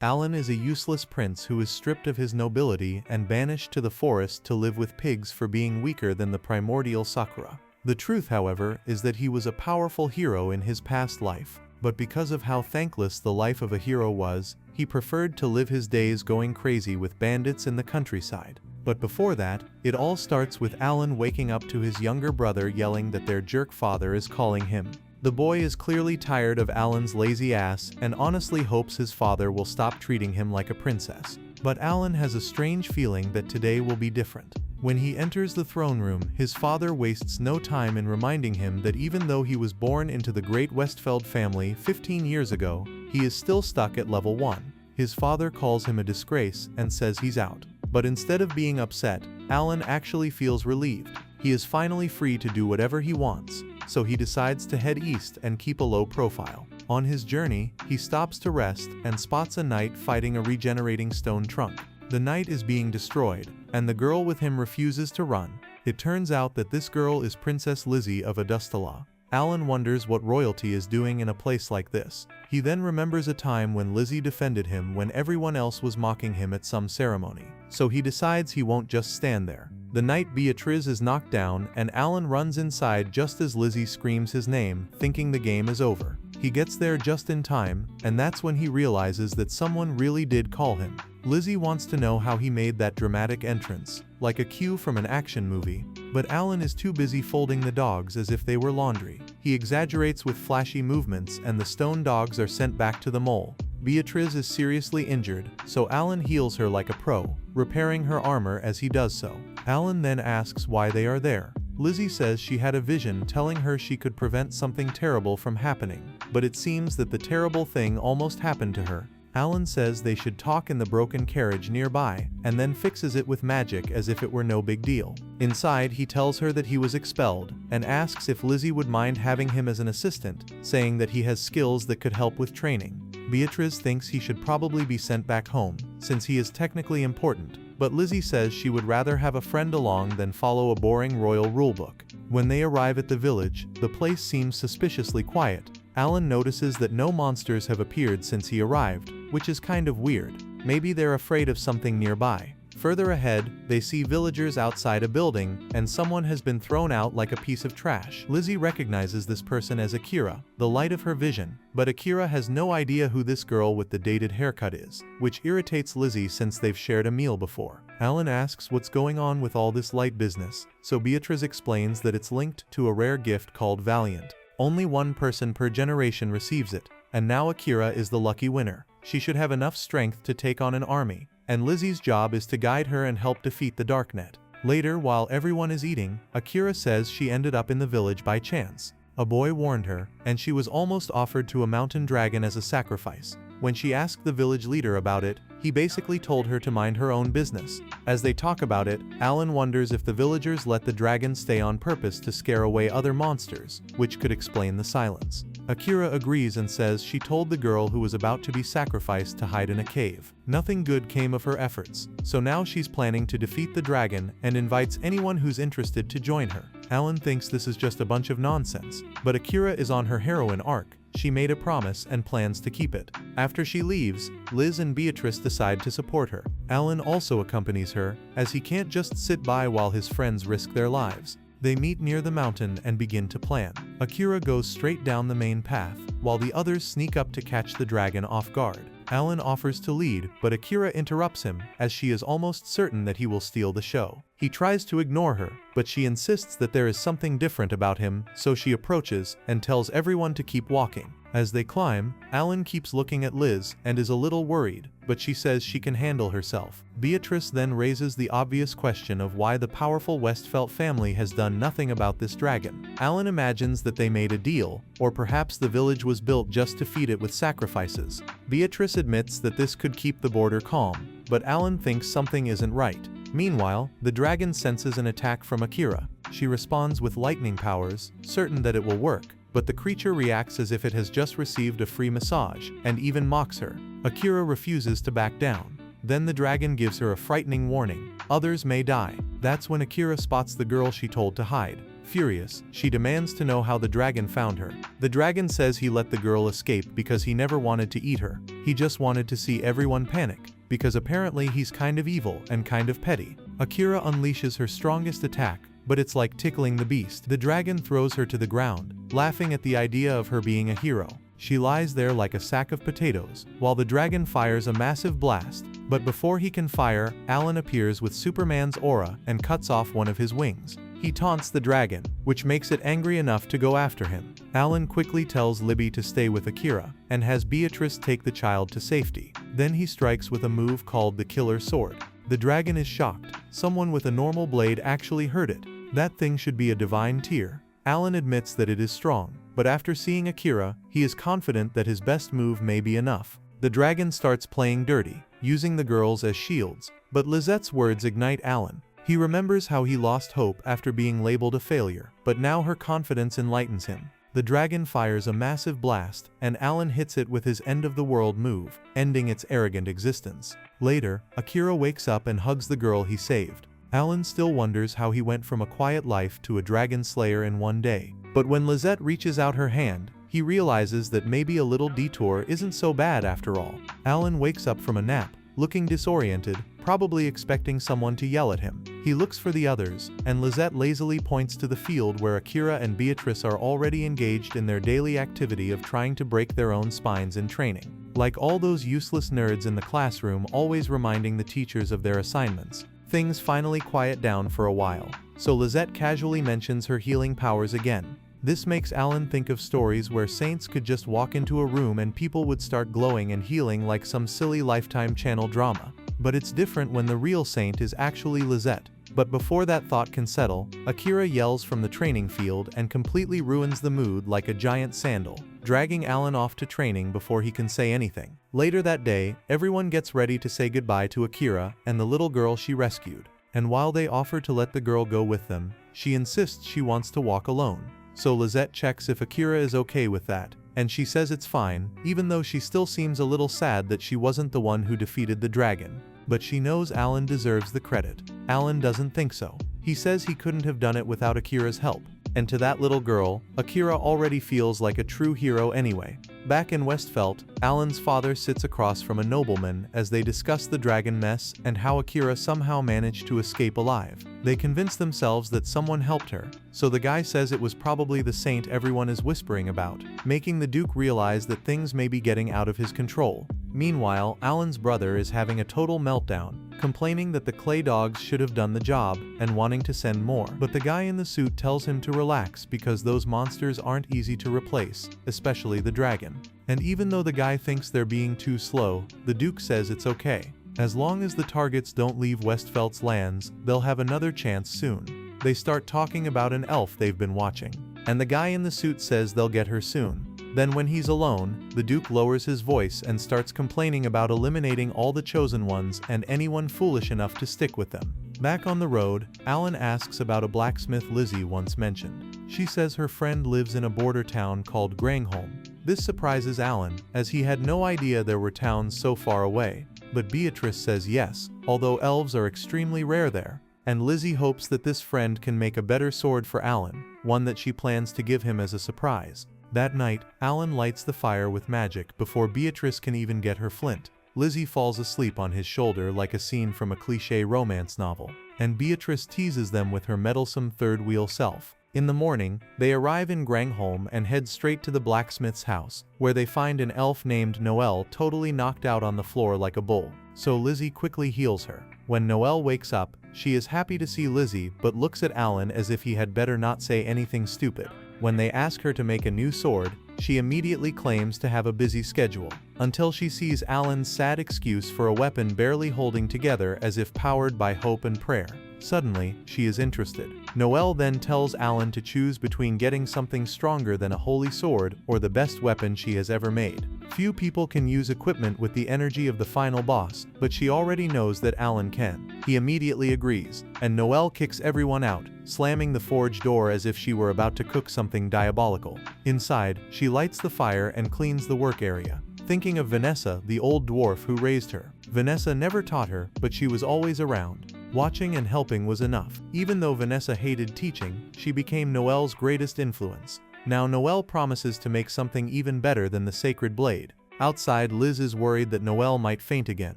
Alan is a useless prince who is stripped of his nobility and banished to the forest to live with pigs for being weaker than the primordial Sakura. The truth, however, is that he was a powerful hero in his past life, but because of how thankless the life of a hero was, he preferred to live his days going crazy with bandits in the countryside. But before that, it all starts with Alan waking up to his younger brother yelling that their jerk father is calling him. The boy is clearly tired of Alan's lazy ass and honestly hopes his father will stop treating him like a princess. But Alan has a strange feeling that today will be different. When he enters the throne room, his father wastes no time in reminding him that even though he was born into the great Westfeld family 15 years ago, he is still stuck at level 1. His father calls him a disgrace and says he's out. But instead of being upset, Alan actually feels relieved. He is finally free to do whatever he wants, so he decides to head east and keep a low profile. On his journey, he stops to rest and spots a knight fighting a regenerating stone trunk. The knight is being destroyed, and the girl with him refuses to run. It turns out that this girl is Princess Lizzie of Adustala. Alan wonders what royalty is doing in a place like this. He then remembers a time when Lizzie defended him when everyone else was mocking him at some ceremony. So he decides he won't just stand there. The knight Beatriz is knocked down and Alan runs inside just as Lizzie screams his name, thinking the game is over. He gets there just in time, and that's when he realizes that someone really did call him. Lizzie wants to know how he made that dramatic entrance, like a cue from an action movie, but Alan is too busy folding the dogs as if they were laundry. He exaggerates with flashy movements and the stone dogs are sent back to the mole. Beatriz is seriously injured, so Alan heals her like a pro, repairing her armor as he does so. Alan then asks why they are there. Lizzie says she had a vision telling her she could prevent something terrible from happening, but it seems that the terrible thing almost happened to her. Alan says they should talk in the broken carriage nearby, and then fixes it with magic as if it were no big deal. Inside, he tells her that he was expelled, and asks if Lizzie would mind having him as an assistant, saying that he has skills that could help with training. Beatriz thinks he should probably be sent back home, since he is technically important, but Lizzie says she would rather have a friend along than follow a boring royal rulebook. When they arrive at the village, the place seems suspiciously quiet. Alan notices that no monsters have appeared since he arrived, which is kind of weird. Maybe they're afraid of something nearby. Further ahead, they see villagers outside a building, and someone has been thrown out like a piece of trash. Lizzie recognizes this person as Akira, the light of her vision, but Akira has no idea who this girl with the dated haircut is, which irritates Lizzie since they've shared a meal before. Alan asks what's going on with all this light business, so Beatriz explains that it's linked to a rare gift called Valiant. Only one person per generation receives it, and now Akira is the lucky winner. She should have enough strength to take on an army, and Lizzie's job is to guide her and help defeat the Darknet. Later, while everyone is eating, Akira says she ended up in the village by chance. A boy warned her, and she was almost offered to a mountain dragon as a sacrifice. When she asked the village leader about it, he basically told her to mind her own business. As they talk about it, Alan wonders if the villagers let the dragon stay on purpose to scare away other monsters, which could explain the silence. Akira agrees and says she told the girl who was about to be sacrificed to hide in a cave. Nothing good came of her efforts, so now she's planning to defeat the dragon and invites anyone who's interested to join her. Alan thinks this is just a bunch of nonsense, but Akira is on her heroine arc. She made a promise and plans to keep it. After she leaves, Liz and Beatrice decide to support her. Alan also accompanies her, as he can't just sit by while his friends risk their lives. They meet near the mountain and begin to plan. Akira goes straight down the main path, while the others sneak up to catch the dragon off guard. Alan offers to lead, but Akira interrupts him, as she is almost certain that he will steal the show. He tries to ignore her, but she insists that there is something different about him, so she approaches and tells everyone to keep walking. As they climb, Alan keeps looking at Liz and is a little worried, but she says she can handle herself. Beatrice then raises the obvious question of why the powerful Westfeld family has done nothing about this dragon. Alan imagines that they made a deal, or perhaps the village was built just to feed it with sacrifices. Beatrice admits that this could keep the border calm, but Alan thinks something isn't right. Meanwhile, the dragon senses an attack from Akira. She responds with lightning powers, certain that it will work, but the creature reacts as if it has just received a free massage, and even mocks her. Akira refuses to back down. Then the dragon gives her a frightening warning: others may die. That's when Akira spots the girl she told to hide. Furious, she demands to know how the dragon found her. The dragon says he let the girl escape because he never wanted to eat her. He just wanted to see everyone panic, because apparently he's kind of evil and kind of petty. Akira unleashes her strongest attack, but it's like tickling the beast. The dragon throws her to the ground, laughing at the idea of her being a hero. She lies there like a sack of potatoes, while the dragon fires a massive blast. But before he can fire, Alan appears with Superman's aura and cuts off one of his wings. He taunts the dragon, which makes it angry enough to go after him. Alan quickly tells Libby to stay with Akira, and has Beatrice take the child to safety. Then he strikes with a move called the Killer Sword. The dragon is shocked. Someone with a normal blade actually hurt it. That thing should be a divine tier. Alan admits that it is strong, but after seeing Akira, he is confident that his best move may be enough. The dragon starts playing dirty, using the girls as shields, but Lizette's words ignite Alan. He remembers how he lost hope after being labeled a failure, but now her confidence enlightens him. The dragon fires a massive blast, and Alan hits it with his end-of-the-world move, ending its arrogant existence. Later, Akira wakes up and hugs the girl he saved. Alan still wonders how he went from a quiet life to a dragon slayer in one day. But when Lisette reaches out her hand, he realizes that maybe a little detour isn't so bad after all. Alan wakes up from a nap, looking disoriented, probably expecting someone to yell at him. He looks for the others, and Lisette lazily points to the field where Akira and Beatrice are already engaged in their daily activity of trying to break their own spines in training. Like all those useless nerds in the classroom always reminding the teachers of their assignments, things finally quiet down for a while, so Lisette casually mentions her healing powers again. This makes Alan think of stories where saints could just walk into a room and people would start glowing and healing like some silly Lifetime channel drama. But it's different when the real saint is actually Lisette. But before that thought can settle, Akira yells from the training field and completely ruins the mood like a giant sandal, dragging Alan off to training before he can say anything. Later that day, everyone gets ready to say goodbye to Akira and the little girl she rescued. And while they offer to let the girl go with them, she insists she wants to walk alone. So Lisette checks if Akira is okay with that, and she says it's fine, even though she still seems a little sad that she wasn't the one who defeated the dragon. But she knows Alan deserves the credit. Alan doesn't think so. He says he couldn't have done it without Akira's help. And to that little girl, Akira already feels like a true hero anyway. Back in Westfeld, Alan's father sits across from a nobleman as they discuss the dragon mess and how Akira somehow managed to escape alive. They convince themselves that someone helped her, so the guy says it was probably the saint everyone is whispering about, making the Duke realize that things may be getting out of his control. Meanwhile, Alan's brother is having a total meltdown, complaining that the clay dogs should have done the job and wanting to send more. But the guy in the suit tells him to relax because those monsters aren't easy to replace, especially the dragon. And even though the guy thinks they're being too slow, the Duke says it's okay. As long as the targets don't leave Westfeld's lands, they'll have another chance soon. They start talking about an elf they've been watching, and the guy in the suit says they'll get her soon. Then when he's alone, the Duke lowers his voice and starts complaining about eliminating all the chosen ones and anyone foolish enough to stick with them. Back on the road, Alan asks about a blacksmith Lizzie once mentioned. She says her friend lives in a border town called Grangholm. This surprises Alan, as he had no idea there were towns so far away. But Beatrice says yes, although elves are extremely rare there. And Lizzie hopes that this friend can make a better sword for Alan, one that she plans to give him as a surprise. That night, Alan lights the fire with magic before Beatrice can even get her flint. Lizzie falls asleep on his shoulder like a scene from a cliché romance novel, and Beatrice teases them with her meddlesome third-wheel self. In the morning, they arrive in Grangholm and head straight to the blacksmith's house, where they find an elf named Noelle totally knocked out on the floor like a bull. So Lizzie quickly heals her. When Noelle wakes up, she is happy to see Lizzie but looks at Alan as if he had better not say anything stupid. When they ask her to make a new sword, she immediately claims to have a busy schedule, until she sees Alan's sad excuse for a weapon barely holding together as if powered by hope and prayer. Suddenly, she is interested. Noelle then tells Alan to choose between getting something stronger than a holy sword or the best weapon she has ever made. Few people can use equipment with the energy of the final boss, but she already knows that Alan can. He immediately agrees, and Noelle kicks everyone out, slamming the forge door as if she were about to cook something diabolical. Inside, she lights the fire and cleans the work area, thinking of Vanessa, the old dwarf who raised her. Vanessa never taught her, but she was always around. Watching and helping was enough. Even though Vanessa hated teaching, she became Noelle's greatest influence. Now Noelle promises to make something even better than the sacred blade. Outside, Liz is worried that Noelle might faint again.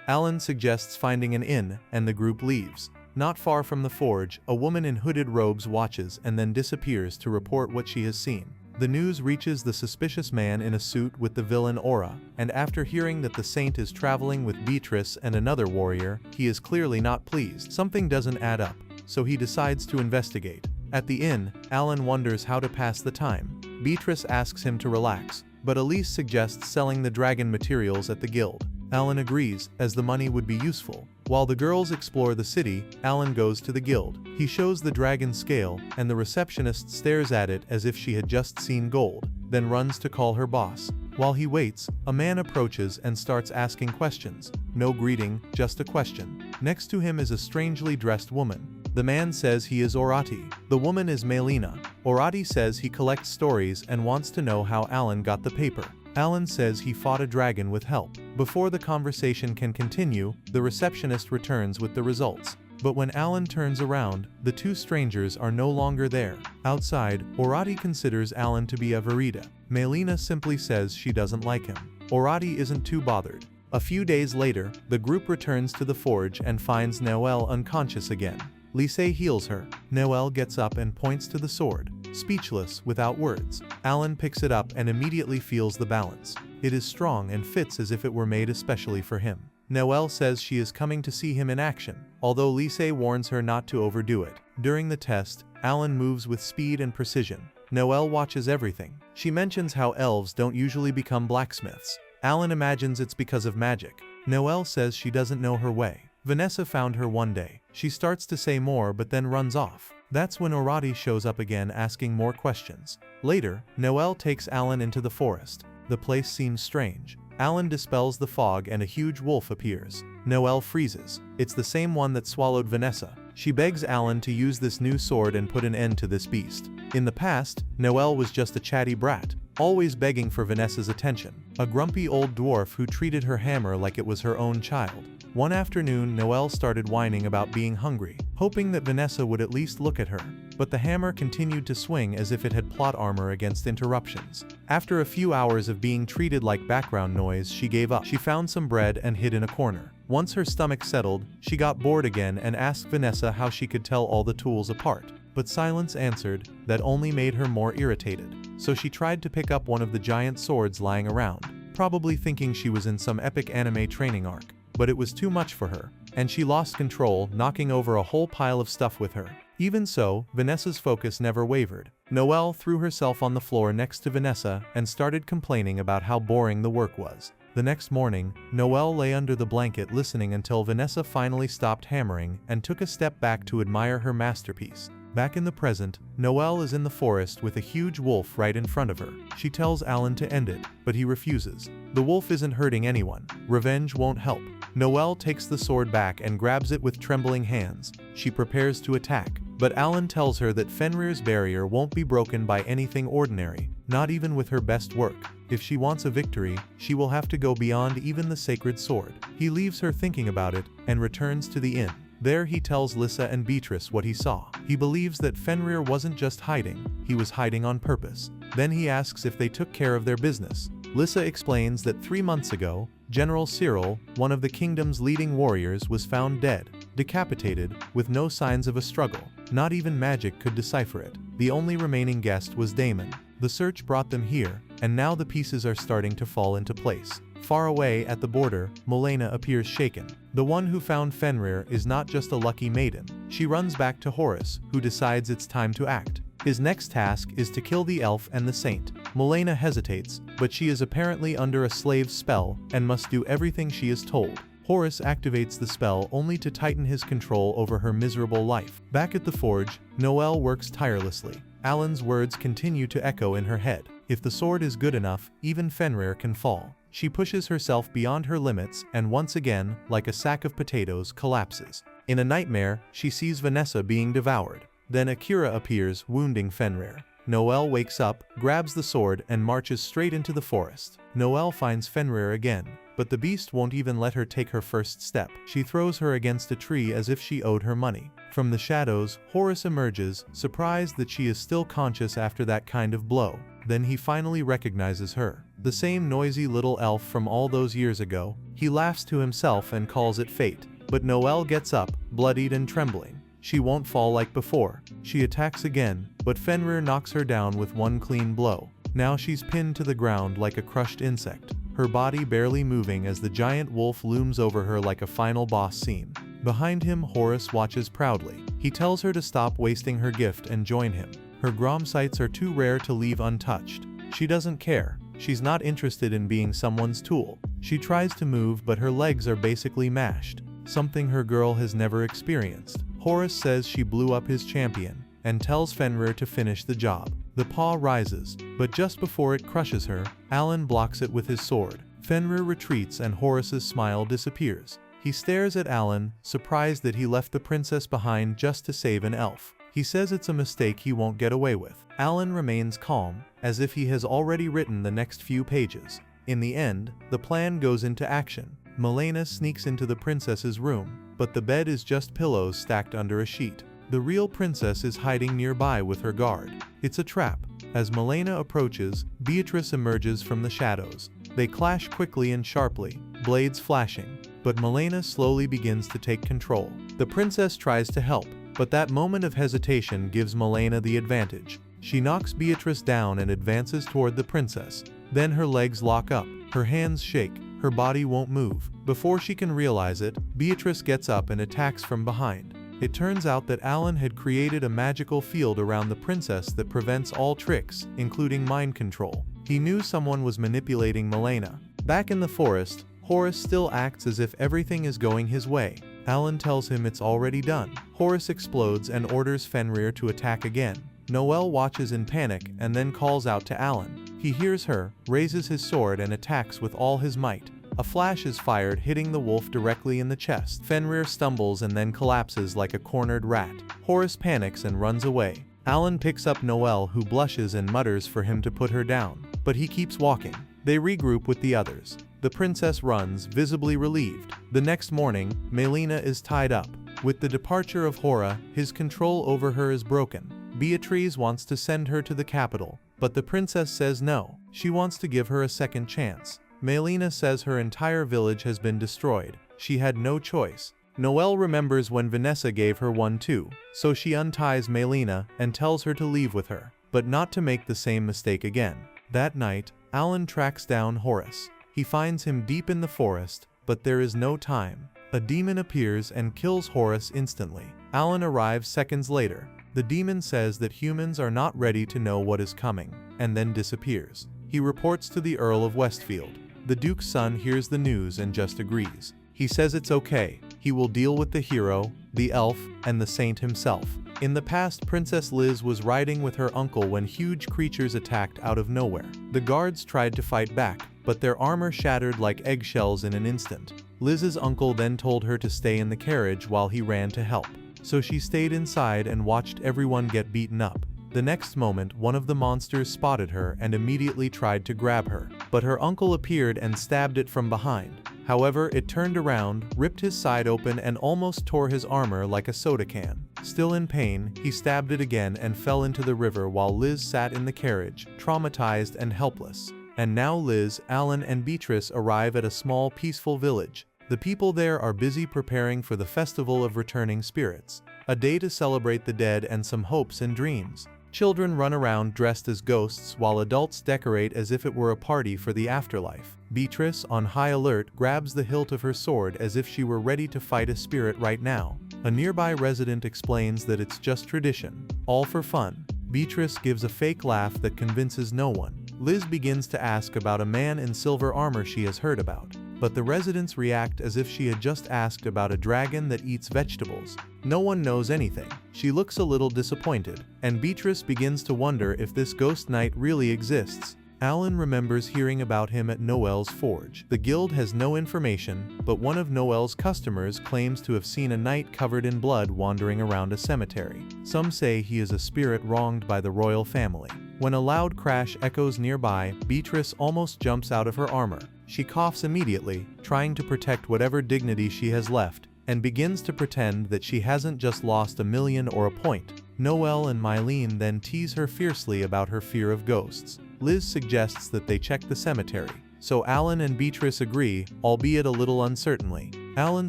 Alan suggests finding an inn, and the group leaves. Not far from the forge, a woman in hooded robes watches and then disappears to report what she has seen. The news reaches the suspicious man in a suit with the villain aura, and after hearing that the saint is traveling with Beatrice and another warrior, he is clearly not pleased. Something doesn't add up, so he decides to investigate. At the inn, Alan wonders how to pass the time. Beatrice asks him to relax, but Elise suggests selling the dragon materials at the guild. Alan agrees, as the money would be useful. While the girls explore the city, Alan goes to the guild. He shows the dragon scale, and the receptionist stares at it as if she had just seen gold, then runs to call her boss. While he waits, a man approaches and starts asking questions. No greeting, just a question. Next to him is a strangely dressed woman. The man says he is Orati. The woman is Melina. Orati says he collects stories and wants to know how Alan got the paper. Alan says he fought a dragon with help. Before the conversation can continue, the receptionist returns with the results. But when Alan turns around, the two strangers are no longer there. Outside, Orati considers Alan to be a Verita. Melina simply says she doesn't like him. Orati isn't too bothered. A few days later, the group returns to the forge and finds Noelle unconscious again. Lise heals her. Noelle gets up and points to the sword. Speechless, without words, Alan picks it up and immediately feels the balance. It is strong and fits as if it were made especially for him. Noelle says she is coming to see him in action, although Lise warns her not to overdo it. During the test, Alan moves with speed and precision. Noelle watches everything. She mentions how elves don't usually become blacksmiths. Alan imagines it's because of magic. Noelle says she doesn't know her way. Vanessa found her one day. She starts to say more but then runs off. That's when Orati shows up again asking more questions. Later, Noelle takes Alan into the forest. The place seems strange. Alan dispels the fog and a huge wolf appears. Noelle freezes. It's the same one that swallowed Vanessa. She begs Alan to use this new sword and put an end to this beast. In the past, Noelle was just a chatty brat, always begging for Vanessa's attention. A grumpy old dwarf who treated her hammer like it was her own child. One afternoon, Noelle started whining about being hungry, hoping that Vanessa would at least look at her. But the hammer continued to swing as if it had plot armor against interruptions. After a few hours of being treated like background noise, she gave up. She found some bread and hid in a corner. Once her stomach settled, she got bored again and asked Vanessa how she could tell all the tools apart. But silence answered, that only made her more irritated. So she tried to pick up one of the giant swords lying around, probably thinking she was in some epic anime training arc. But it was too much for her, and she lost control, knocking over a whole pile of stuff with her. Even so, Vanessa's focus never wavered. Noelle threw herself on the floor next to Vanessa and started complaining about how boring the work was. The next morning, Noelle lay under the blanket listening until Vanessa finally stopped hammering and took a step back to admire her masterpiece. Back in the present, Noelle is in the forest with a huge wolf right in front of her. She tells Alan to end it, but he refuses. The wolf isn't hurting anyone. Revenge won't help. Noelle takes the sword back and grabs it with trembling hands. She prepares to attack, but Alan tells her that Fenrir's barrier won't be broken by anything ordinary, not even with her best work. If she wants a victory, she will have to go beyond even the sacred sword. He leaves her thinking about it and returns to the inn. There he tells Lissa and Beatrice what he saw. He believes that Fenrir wasn't just hiding, he was hiding on purpose. Then he asks if they took care of their business. Lissa explains that 3 months ago, General Cyril, one of the kingdom's leading warriors, was found dead, decapitated, with no signs of a struggle. Not even magic could decipher it. The only remaining guest was Damon. The search brought them here, and now the pieces are starting to fall into place. Far away at the border, Milena appears shaken. The one who found Fenrir is not just a lucky maiden. She runs back to Horus, who decides it's time to act. His next task is to kill the elf and the saint. Milena hesitates, but she is apparently under a slave's spell and must do everything she is told. Horus activates the spell only to tighten his control over her miserable life. Back at the forge, Noelle works tirelessly. Alan's words continue to echo in her head. If the sword is good enough, even Fenrir can fall. She pushes herself beyond her limits and once again, like a sack of potatoes, collapses. In a nightmare, she sees Vanessa being devoured. Then Akira appears, wounding Fenrir. Noelle wakes up, grabs the sword, and marches straight into the forest. Noelle finds Fenrir again, but the beast won't even let her take her first step. She throws her against a tree as if she owed her money. From the shadows, Horus emerges, surprised that she is still conscious after that kind of blow. Then he finally recognizes her. The same noisy little elf from all those years ago. He laughs to himself and calls it fate. But Noelle gets up, bloodied and trembling. She won't fall like before. She attacks again, but Fenrir knocks her down with one clean blow. Now she's pinned to the ground like a crushed insect, her body barely moving as the giant wolf looms over her like a final boss scene. Behind him, Horus watches proudly. He tells her to stop wasting her gift and join him. Her Grom sights are too rare to leave untouched. She doesn't care. She's not interested in being someone's tool. She tries to move, but her legs are basically mashed, something her girl has never experienced. Horus says she blew up his champion, and tells Fenrir to finish the job. The paw rises, but just before it crushes her, Alan blocks it with his sword. Fenrir retreats and Horus's smile disappears. He stares at Alan, surprised that he left the princess behind just to save an elf. He says it's a mistake he won't get away with. Alan remains calm, as if he has already written the next few pages. In the end, the plan goes into action. Milena sneaks into the princess's room, but the bed is just pillows stacked under a sheet. The real princess is hiding nearby with her guard. It's a trap. As Milena approaches, Beatrice emerges from the shadows. They clash quickly and sharply, blades flashing, but Milena slowly begins to take control. The princess tries to help, but that moment of hesitation gives Milena the advantage. She knocks Beatrice down and advances toward the princess. Then her legs lock up, her hands shake, her body won't move. Before she can realize it, Beatrice gets up and attacks from behind. It turns out that Alan had created a magical field around the princess that prevents all tricks, including mind control. He knew someone was manipulating Milena. Back in the forest, Horus still acts as if everything is going his way. Alan tells him it's already done. Horus explodes and orders Fenrir to attack again. Noelle watches in panic and then calls out to Alan. He hears her, raises his sword and attacks with all his might. A flash is fired, hitting the wolf directly in the chest. Fenrir stumbles and then collapses like a cornered rat. Horus panics and runs away. Alan picks up Noelle, who blushes and mutters for him to put her down, but he keeps walking. They regroup with the others. The princess runs, visibly relieved. The next morning, Milena is tied up. With the departure of Hora, his control over her is broken. Beatrice wants to send her to the capital, but the princess says no. She wants to give her a second chance. Milena says her entire village has been destroyed. She had no choice. Noelle remembers when Vanessa gave her one too, so she unties Milena and tells her to leave with her, but not to make the same mistake again. That night, Alan tracks down Horus. He finds him deep in the forest, but there is no time. A demon appears and kills Horus instantly. Alan arrives seconds later. The demon says that humans are not ready to know what is coming, and then disappears. He reports to the Earl of Westfield. The Duke's son hears the news and just agrees. He says it's okay. He will deal with the hero, the elf, and the saint himself. In the past, Princess Liz was riding with her uncle when huge creatures attacked out of nowhere. The guards tried to fight back, but their armor shattered like eggshells in an instant. Liz's uncle then told her to stay in the carriage while he ran to help. So she stayed inside and watched everyone get beaten up. The next moment, one of the monsters spotted her and immediately tried to grab her, but her uncle appeared and stabbed it from behind. However, it turned around, ripped his side open and almost tore his armor like a soda can. Still in pain, he stabbed it again and fell into the river while Liz sat in the carriage, traumatized and helpless. And now Liz, Alan and Beatrice arrive at a small peaceful village. The people there are busy preparing for the Festival of Returning Spirits, a day to celebrate the dead and some hopes and dreams. Children run around dressed as ghosts while adults decorate as if it were a party for the afterlife. Beatrice, on high alert, grabs the hilt of her sword as if she were ready to fight a spirit right now. A nearby resident explains that it's just tradition, all for fun. Beatrice gives a fake laugh that convinces no one. Liz begins to ask about a man in silver armor she has heard about, but the residents react as if she had just asked about a dragon that eats vegetables. No one knows anything. She looks a little disappointed, and Beatrice begins to wonder if this ghost knight really exists. Alan remembers hearing about him at Noel's forge. The guild has no information, but one of Noel's customers claims to have seen a knight covered in blood wandering around a cemetery. Some say he is a spirit wronged by the royal family. When a loud crash echoes nearby, Beatrice almost jumps out of her armor. She coughs immediately, trying to protect whatever dignity she has left, and begins to pretend that she hasn't just lost a million or a point. Noel and Mylene then tease her fiercely about her fear of ghosts. Liz suggests that they check the cemetery, so Alan and Beatrice agree, albeit a little uncertainly. Alan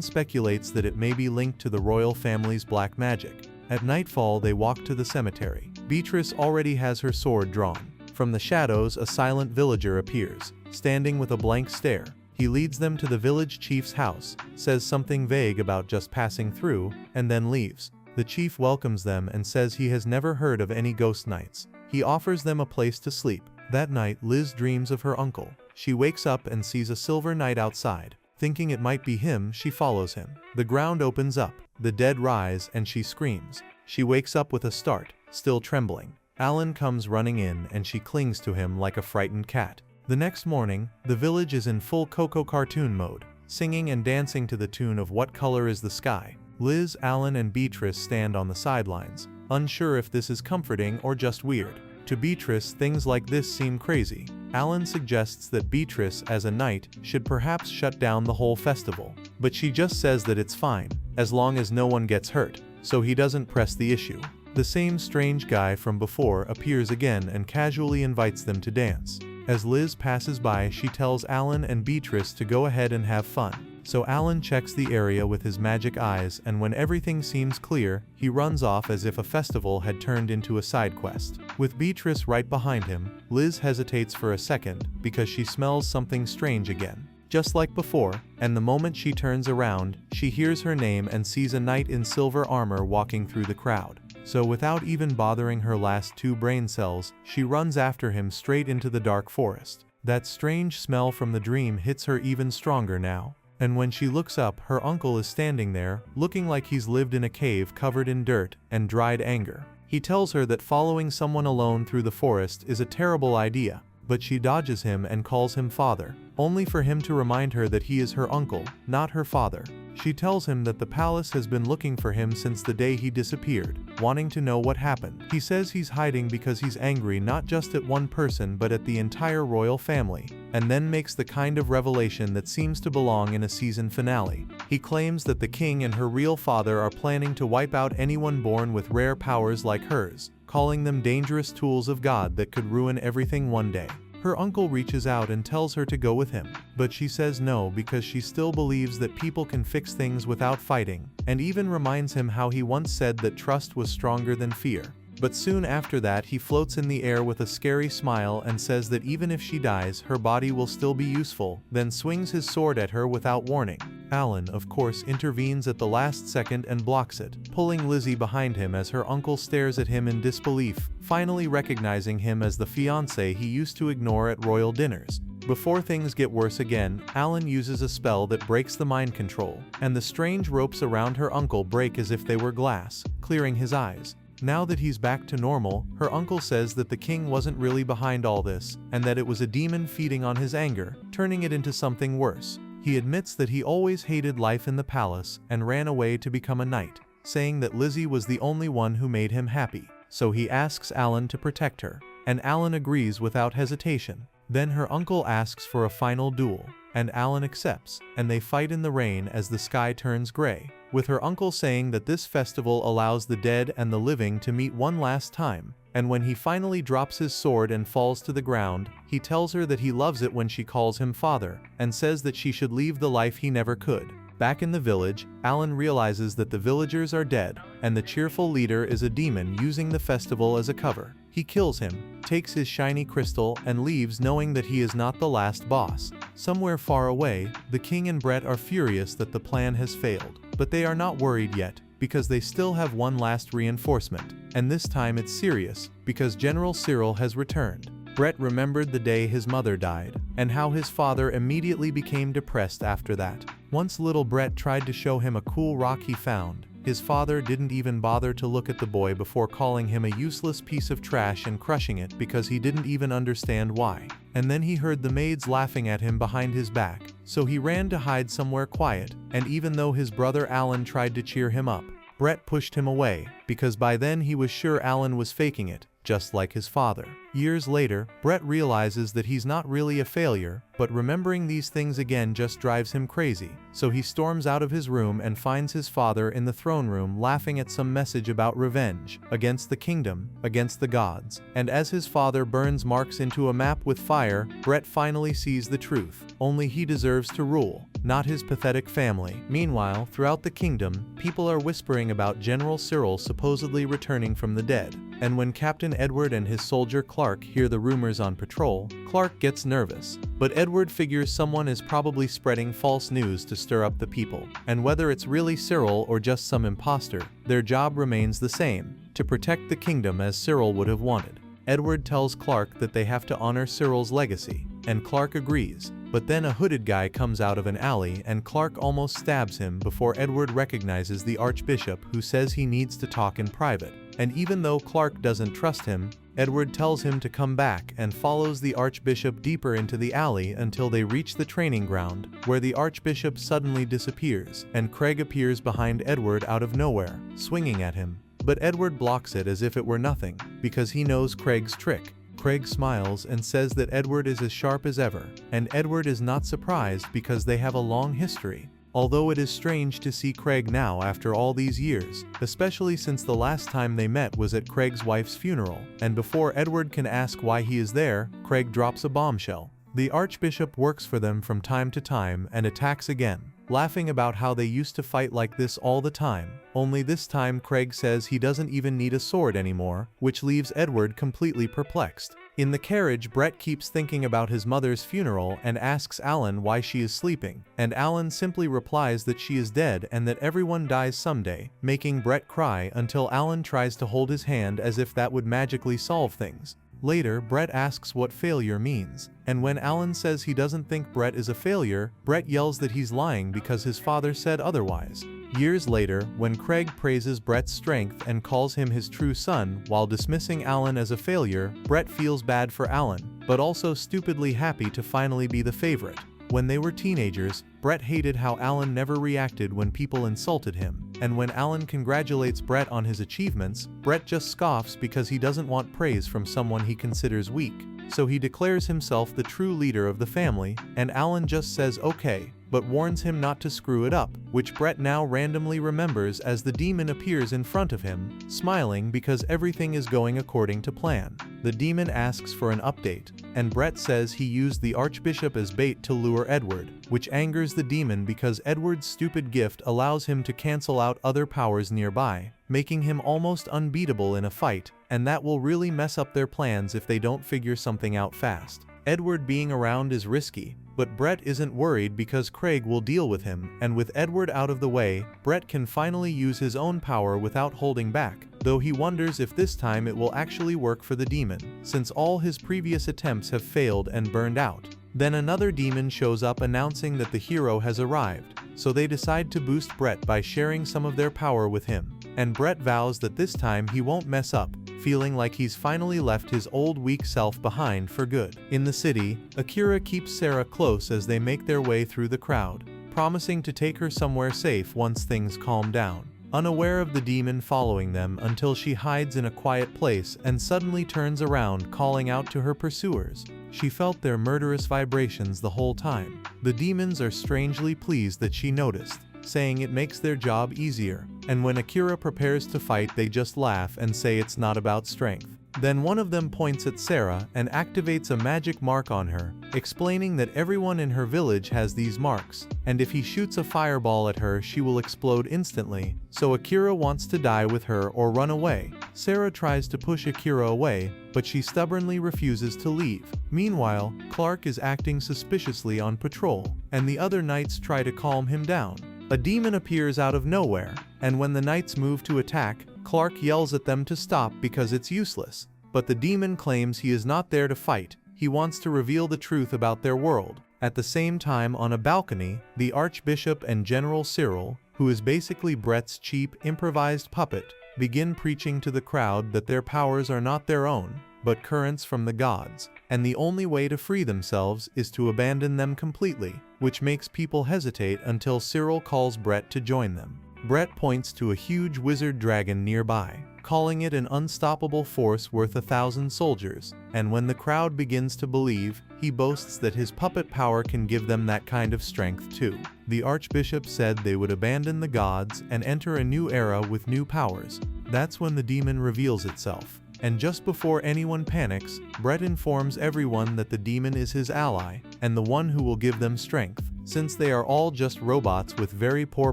speculates that it may be linked to the royal family's black magic. At nightfall they walk to the cemetery. Beatrice already has her sword drawn. From the shadows a silent villager appears, standing with a blank stare. He leads them to the village chief's house, says something vague about just passing through, and then leaves. The chief welcomes them and says he has never heard of any ghost nights. He offers them a place to sleep. That night Liz dreams of her uncle. She wakes up and sees a silver knight outside. Thinking it might be him, she follows him. The ground opens up, the dead rise, and she screams. She wakes up with a start, still trembling. Alan comes running in and she clings to him like a frightened cat. The next morning, the village is in full Coco cartoon mode, singing and dancing to the tune of What Color is the Sky. Liz, Alan, and Beatrice stand on the sidelines, unsure if this is comforting or just weird. To Beatrice, things like this seem crazy. Alan suggests that Beatrice, as a knight, should perhaps shut down the whole festival. But she just says that it's fine, as long as no one gets hurt, so he doesn't press the issue. The same strange guy from before appears again and casually invites them to dance. As Liz passes by, she tells Alan and Beatrice to go ahead and have fun. So Alan checks the area with his magic eyes, and when everything seems clear, he runs off as if a festival had turned into a side quest. With Beatrice right behind him, Liz hesitates for a second because she smells something strange again. Just like before, and the moment she turns around, she hears her name and sees a knight in silver armor walking through the crowd. So without even bothering her last 2 brain cells, she runs after him straight into the dark forest. That strange smell from the dream hits her even stronger now. And when she looks up, her uncle is standing there, looking like he's lived in a cave covered in dirt and dried anger. He tells her that following someone alone through the forest is a terrible idea, but she dodges him and calls him father, only for him to remind her that he is her uncle, not her father. She tells him that the palace has been looking for him since the day he disappeared, wanting to know what happened. He says he's hiding because he's angry not just at one person but at the entire royal family, and then makes the kind of revelation that seems to belong in a season finale. He claims that the king and her real father are planning to wipe out anyone born with rare powers like hers, calling them dangerous tools of God that could ruin everything one day. Her uncle reaches out and tells her to go with him, but she says no because she still believes that people can fix things without fighting, and even reminds him how he once said that trust was stronger than fear. But soon after that he floats in the air with a scary smile and says that even if she dies, her body will still be useful, then swings his sword at her without warning. Alan, of course, intervenes at the last second and blocks it, pulling Lizzie behind him as her uncle stares at him in disbelief, finally recognizing him as the fiancé he used to ignore at royal dinners. Before things get worse again, Alan uses a spell that breaks the mind control, and the strange ropes around her uncle break as if they were glass, clearing his eyes. Now that he's back to normal, her uncle says that the king wasn't really behind all this, and that it was a demon feeding on his anger, turning it into something worse. He admits that he always hated life in the palace and ran away to become a knight, saying that Lizzie was the only one who made him happy. So he asks Alan to protect her, and Alan agrees without hesitation. Then her uncle asks for a final duel, and Alan accepts, and they fight in the rain as the sky turns gray, with her uncle saying that this festival allows the dead and the living to meet one last time. And when he finally drops his sword and falls to the ground, he tells her that he loves it when she calls him father, and says that she should leave the life he never could. Back in the village, Alan realizes that the villagers are dead, and the cheerful leader is a demon using the festival as a cover. He kills him, takes his shiny crystal, and leaves knowing that he is not the last boss. Somewhere far away, the king and Brett are furious that the plan has failed, but they are not worried yet, because they still have one last reinforcement, and this time it's serious, because General Cyril has returned. Brett remembered the day his mother died, and how his father immediately became depressed after that. Once little Brett tried to show him a cool rock he found, His father didn't even bother to look at the boy before calling him a useless piece of trash and crushing it because he didn't even understand why. And then he heard the maids laughing at him behind his back, so he ran to hide somewhere quiet, and even though his brother Alan tried to cheer him up, Brett pushed him away, because by then he was sure Alan was faking it, just like his father. Years later, Brett realizes that he's not really a failure, but remembering these things again just drives him crazy, so he storms out of his room and finds his father in the throne room laughing at some message about revenge, against the kingdom, against the gods. And as his father burns marks into a map with fire, Brett finally sees the truth. Only he deserves to rule, not his pathetic family. Meanwhile, throughout the kingdom, people are whispering about General Cyril supposedly returning from the dead. And when Captain Edward and his soldier Clark hear the rumors on patrol, Clark gets nervous. But Edward figures someone is probably spreading false news to stir up the people. And whether it's really Cyril or just some imposter, their job remains the same: to protect the kingdom as Cyril would have wanted. Edward tells Clark that they have to honor Cyril's legacy, and Clark agrees. But then a hooded guy comes out of an alley and Clark almost stabs him before Edward recognizes the Archbishop, who says he needs to talk in private. And even though Clark doesn't trust him, Edward tells him to come back and follows the Archbishop deeper into the alley until they reach the training ground, where the Archbishop suddenly disappears, and Craig appears behind Edward out of nowhere, swinging at him. But Edward blocks it as if it were nothing, because he knows Craig's trick. Craig smiles and says that Edward is as sharp as ever, and Edward is not surprised because they have a long history. Although it is strange to see Craig now after all these years, especially since the last time they met was at Craig's wife's funeral, and before Edward can ask why he is there, Craig drops a bombshell. The Archbishop works for them from time to time and attacks again, laughing about how they used to fight like this all the time. Only this time Craig says he doesn't even need a sword anymore, which leaves Edward completely perplexed. In the carriage, Brett keeps thinking about his mother's funeral and asks Alan why she is sleeping, and Alan simply replies that she is dead and that everyone dies someday, making Brett cry until Alan tries to hold his hand as if that would magically solve things. Later, Brett asks what failure means, and when Alan says he doesn't think Brett is a failure, Brett yells that he's lying because his father said otherwise. Years later, when Craig praises Brett's strength and calls him his true son while dismissing Alan as a failure, Brett feels bad for Alan, but also stupidly happy to finally be the favorite. When they were teenagers, Brett hated how Alan never reacted when people insulted him, and when Alan congratulates Brett on his achievements, Brett just scoffs because he doesn't want praise from someone he considers weak. So he declares himself the true leader of the family, and Alan just says okay, but warns him not to screw it up, which Brett now randomly remembers as the demon appears in front of him, smiling because everything is going according to plan. The demon asks for an update, and Brett says he used the Archbishop as bait to lure Edward, which angers the demon because Edward's stupid gift allows him to cancel out other powers nearby, making him almost unbeatable in a fight, and that will really mess up their plans if they don't figure something out fast. Edward being around is risky, but Brett isn't worried because Craig will deal with him, and with Edward out of the way, Brett can finally use his own power without holding back, though he wonders if this time it will actually work for the demon, since all his previous attempts have failed and burned out. Then another demon shows up announcing that the hero has arrived, so they decide to boost Brett by sharing some of their power with him, and Brett vows that this time he won't mess up, feeling like he's finally left his old weak self behind for good. In the city, Akira keeps Sarah close as they make their way through the crowd, promising to take her somewhere safe once things calm down, unaware of the demon following them until she hides in a quiet place and suddenly turns around calling out to her pursuers. She felt their murderous vibrations the whole time. The demons are strangely pleased that she noticed, saying it makes their job easier, and when Akira prepares to fight they just laugh and say it's not about strength. Then one of them points at Sarah and activates a magic mark on her, explaining that everyone in her village has these marks, and if he shoots a fireball at her she will explode instantly, so Akira wants to die with her or run away. Sarah tries to push Akira away, but she stubbornly refuses to leave. Meanwhile, Clark is acting suspiciously on patrol, and the other knights try to calm him down. A demon appears out of nowhere, and when the knights move to attack, Clark yells at them to stop because it's useless. But the demon claims he is not there to fight, he wants to reveal the truth about their world. At the same time, on a balcony, the Archbishop and General Cyril, who is basically Brett's cheap, improvised puppet, begin preaching to the crowd that their powers are not their own, but currents from the gods, and the only way to free themselves is to abandon them completely, which makes people hesitate until Cyril calls Brett to join them. Brett points to a huge wizard dragon nearby, calling it an unstoppable force worth 1,000 soldiers, and when the crowd begins to believe, he boasts that his puppet power can give them that kind of strength too. The Archbishop said they would abandon the gods and enter a new era with new powers. That's when the demon reveals itself. And just before anyone panics, Brett informs everyone that the demon is his ally, and the one who will give them strength. Since they are all just robots with very poor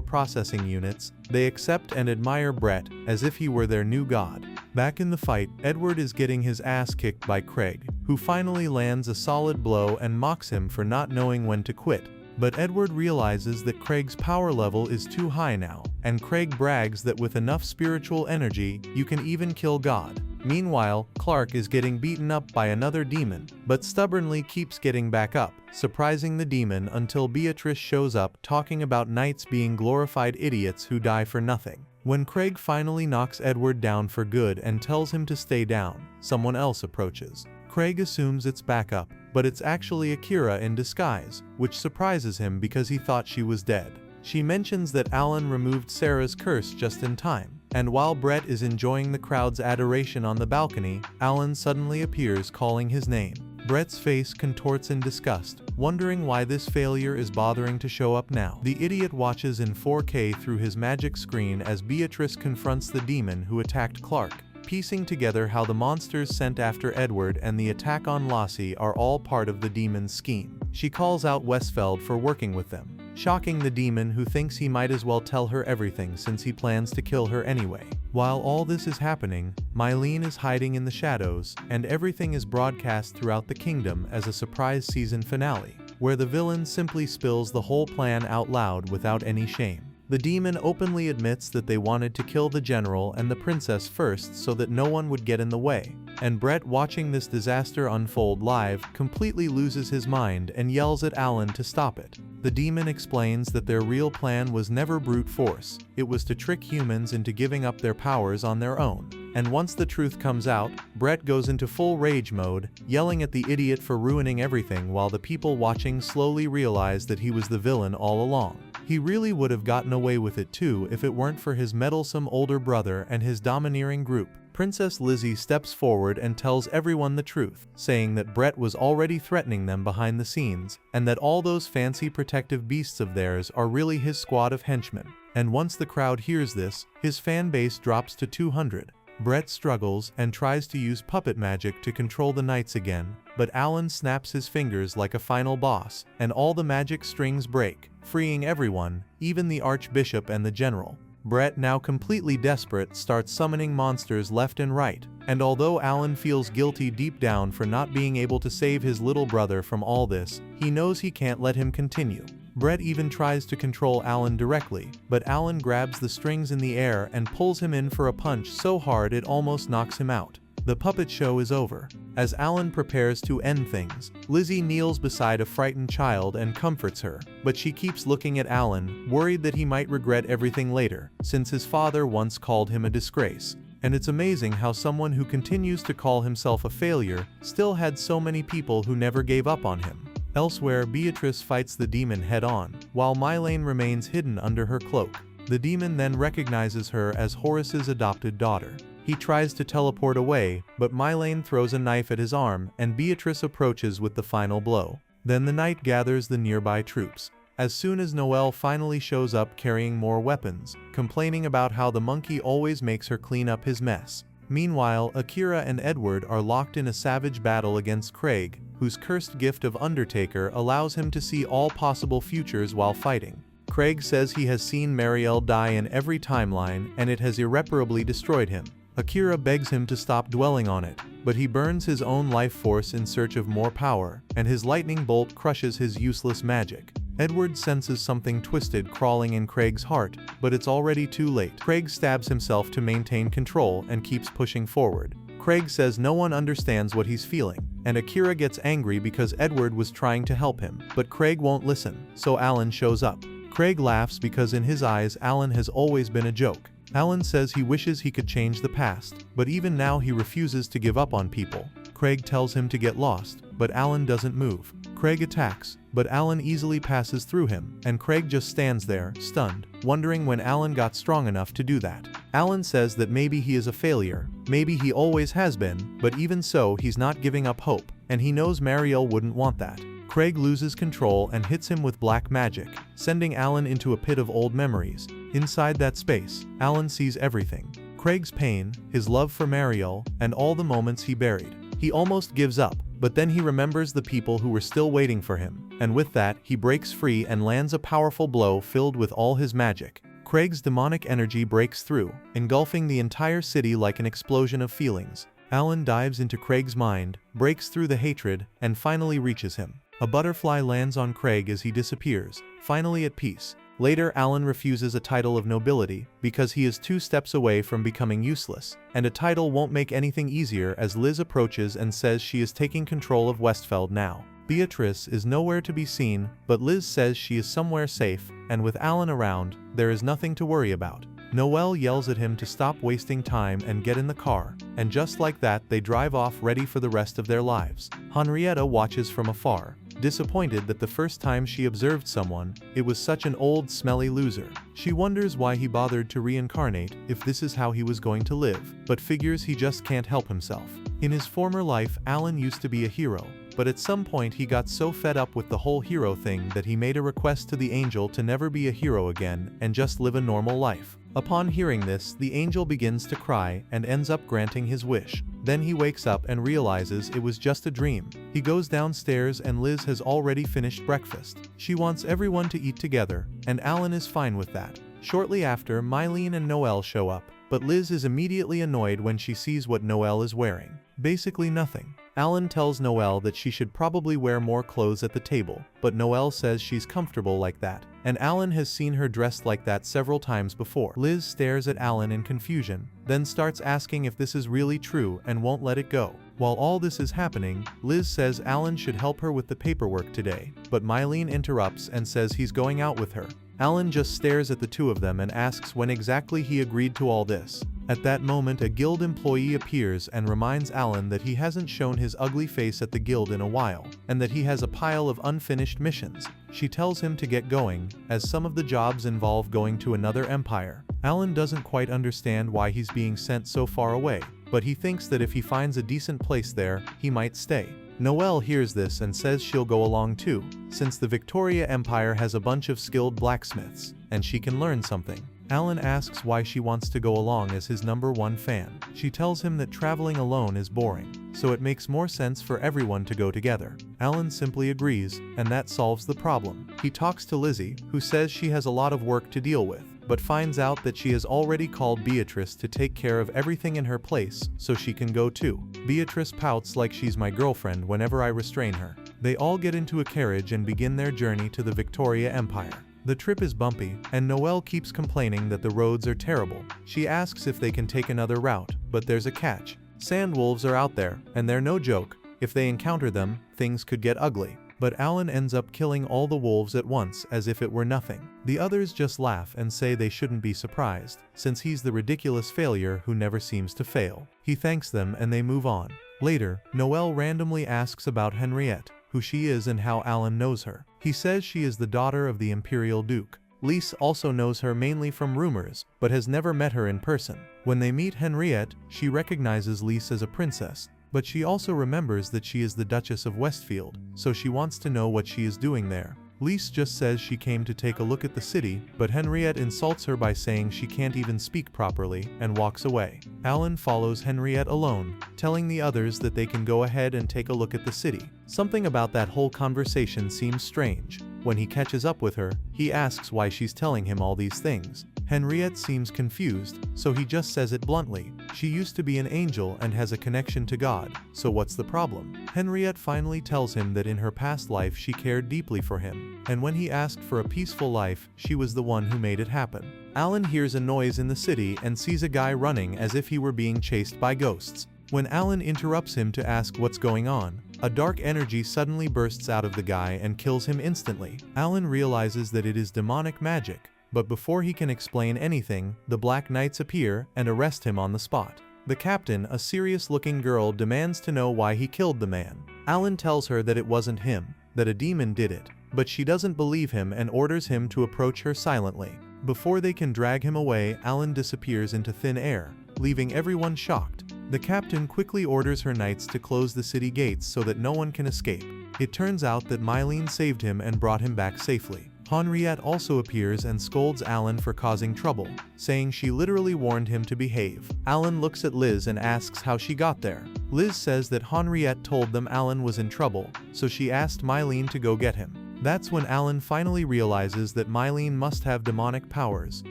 processing units, they accept and admire Brett as if he were their new god. Back in the fight, Edward is getting his ass kicked by Craig, who finally lands a solid blow and mocks him for not knowing when to quit. But Edward realizes that Craig's power level is too high now, and Craig brags that with enough spiritual energy, you can even kill God. Meanwhile, Clark is getting beaten up by another demon, but stubbornly keeps getting back up, surprising the demon until Beatrice shows up talking about knights being glorified idiots who die for nothing. When Craig finally knocks Edward down for good and tells him to stay down, someone else approaches. Craig assumes it's backup, but it's actually Akira in disguise, which surprises him because he thought she was dead. She mentions that Alan removed Sarah's curse just in time, and while Brett is enjoying the crowd's adoration on the balcony, Alan suddenly appears calling his name. Brett's face contorts in disgust, wondering why this failure is bothering to show up now. The idiot watches in 4K through his magic screen as Beatrice confronts the demon who attacked Clark, piecing together how the monsters sent after Edward and the attack on Lassie are all part of the demon's scheme. She calls out Westfeld for working with them, shocking the demon who thinks he might as well tell her everything since he plans to kill her anyway. While all this is happening, Mylene is hiding in the shadows, and everything is broadcast throughout the kingdom as a surprise season finale, where the villain simply spills the whole plan out loud without any shame. The demon openly admits that they wanted to kill the general and the princess first so that no one would get in the way, and Brett, watching this disaster unfold live, completely loses his mind and yells at Alan to stop it. The demon explains that their real plan was never brute force, it was to trick humans into giving up their powers on their own. And once the truth comes out, Brett goes into full rage mode, yelling at the idiot for ruining everything while the people watching slowly realize that he was the villain all along. He really would have gotten away with it too if it weren't for his meddlesome older brother and his domineering group. Princess Lizzie steps forward and tells everyone the truth, saying that Brett was already threatening them behind the scenes, and that all those fancy protective beasts of theirs are really his squad of henchmen. And once the crowd hears this, his fan base drops to 200. Brett struggles and tries to use puppet magic to control the knights again, but Alan snaps his fingers like a final boss, and all the magic strings break, freeing everyone, even the Archbishop and the General. Brett, now completely desperate, starts summoning monsters left and right, and although Alan feels guilty deep down for not being able to save his little brother from all this, he knows he can't let him continue. Brett even tries to control Alan directly, but Alan grabs the strings in the air and pulls him in for a punch so hard it almost knocks him out. The puppet show is over. As Alan prepares to end things, Lizzie kneels beside a frightened child and comforts her, but she keeps looking at Alan, worried that he might regret everything later, since his father once called him a disgrace. And it's amazing how someone who continues to call himself a failure still had so many people who never gave up on him. Elsewhere, Beatrice fights the demon head-on, while Mylene remains hidden under her cloak. The demon then recognizes her as Horace's adopted daughter. He tries to teleport away, but Mylene throws a knife at his arm, and Beatrice approaches with the final blow. Then the knight gathers the nearby troops. As soon as Noelle finally shows up carrying more weapons, complaining about how the monkey always makes her clean up his mess. Meanwhile, Akira and Edward are locked in a savage battle against Craig, whose cursed gift of Undertaker allows him to see all possible futures while fighting. Craig says he has seen Marielle die in every timeline and it has irreparably destroyed him. Akira begs him to stop dwelling on it, but he burns his own life force in search of more power, and his lightning bolt crushes his useless magic. Edward senses something twisted crawling in Craig's heart, but it's already too late. Craig stabs himself to maintain control and keeps pushing forward. Craig says no one understands what he's feeling, and Akira gets angry because Edward was trying to help him, but Craig won't listen, so Alan shows up. Craig laughs because in his eyes Alan has always been a joke. Alan says he wishes he could change the past, but even now he refuses to give up on people. Craig tells him to get lost, but Alan doesn't move. Craig attacks, but Alan easily passes through him, and Craig just stands there, stunned, wondering when Alan got strong enough to do that. Alan says that maybe he is a failure, maybe he always has been, but even so he's not giving up hope, and he knows Mariel wouldn't want that. Craig loses control and hits him with black magic, sending Alan into a pit of old memories. Inside that space, Alan sees everything. Craig's pain, his love for Mariel, and all the moments he buried. He almost gives up, but then he remembers the people who were still waiting for him, and with that, he breaks free and lands a powerful blow filled with all his magic. Craig's demonic energy breaks through, engulfing the entire city like an explosion of feelings. Alan dives into Craig's mind, breaks through the hatred, and finally reaches him. A butterfly lands on Craig as he disappears, finally at peace. Later, Alan refuses a title of nobility because he is 2 steps away from becoming useless, and a title won't make anything easier as Liz approaches and says she is taking control of Westfeld now. Beatrice is nowhere to be seen, but Liz says she is somewhere safe, and with Alan around, there is nothing to worry about. Noelle yells at him to stop wasting time and get in the car, and just like that they drive off ready for the rest of their lives. Henrietta watches from afar, disappointed that the first time she observed someone, it was such an old, smelly loser. She wonders why he bothered to reincarnate if this is how he was going to live, but figures he just can't help himself. In his former life, Alan used to be a hero, but at some point he got so fed up with the whole hero thing that he made a request to the angel to never be a hero again and just live a normal life. Upon hearing this, the angel begins to cry and ends up granting his wish. Then he wakes up and realizes it was just a dream. He goes downstairs and Liz has already finished breakfast. She wants everyone to eat together, and Alan is fine with that. Shortly after, Mylene and Noelle show up, but Liz is immediately annoyed when she sees what Noelle is wearing. Basically nothing. Alan tells Noelle that she should probably wear more clothes at the table, but Noelle says she's comfortable like that, and Alan has seen her dressed like that several times before. Liz stares at Alan in confusion, then starts asking if this is really true and won't let it go. While all this is happening, Liz says Alan should help her with the paperwork today, but Mylene interrupts and says he's going out with her. Alan just stares at the two of them and asks when exactly he agreed to all this. At that moment, a guild employee appears and reminds Alan that he hasn't shown his ugly face at the guild in a while, and that he has a pile of unfinished missions. She tells him to get going, as some of the jobs involve going to another empire. Alan doesn't quite understand why he's being sent so far away, but he thinks that if he finds a decent place there, he might stay. Noelle hears this and says she'll go along too, since the Victoria Empire has a bunch of skilled blacksmiths, and she can learn something. Alan asks why she wants to go along as his #1 fan. She tells him that traveling alone is boring, so it makes more sense for everyone to go together. Alan simply agrees, and that solves the problem. He talks to Lizzie, who says she has a lot of work to deal with, but finds out that she has already called Beatrice to take care of everything in her place, so she can go too. Beatrice pouts like she's my girlfriend whenever I restrain her. They all get into a carriage and begin their journey to the Victoria Empire. The trip is bumpy, and Noelle keeps complaining that the roads are terrible. She asks if they can take another route, but there's a catch. Sand wolves are out there, and they're no joke. If they encounter them, things could get ugly. But Alan ends up killing all the wolves at once as if it were nothing. The others just laugh and say they shouldn't be surprised, since he's the ridiculous failure who never seems to fail. He thanks them and they move on. Later, Noelle randomly asks about Henriette, who she is and how Alan knows her. He says she is the daughter of the Imperial Duke. Lise also knows her mainly from rumors, but has never met her in person. When they meet Henriette, she recognizes Lise as a princess, but she also remembers that she is the Duchess of Westfield, so she wants to know what she is doing there. Lise just says she came to take a look at the city, but Henriette insults her by saying she can't even speak properly, and walks away. Alan follows Henriette alone, telling the others that they can go ahead and take a look at the city. Something about that whole conversation seems strange. When he catches up with her, he asks why she's telling him all these things. Henriette seems confused, so he just says it bluntly. She used to be an angel and has a connection to God, so what's the problem? Henriette finally tells him that in her past life she cared deeply for him, and when he asked for a peaceful life, she was the one who made it happen. Alan hears a noise in the city and sees a guy running as if he were being chased by ghosts. When Alan interrupts him to ask what's going on, a dark energy suddenly bursts out of the guy and kills him instantly. Alan realizes that it is demonic magic, but before he can explain anything, the Black Knights appear and arrest him on the spot. The captain, a serious-looking girl, demands to know why he killed the man. Alan tells her that it wasn't him, that a demon did it, but she doesn't believe him and orders him to approach her silently. Before they can drag him away, Alan disappears into thin air, leaving everyone shocked. The captain quickly orders her knights to close the city gates so that no one can escape. It turns out that Mylene saved him and brought him back safely. Henriette also appears and scolds Alan for causing trouble, saying she literally warned him to behave. Alan looks at Liz and asks how she got there. Liz says that Henriette told them Alan was in trouble, so she asked Mylene to go get him. That's when Alan finally realizes that Mylene must have demonic powers,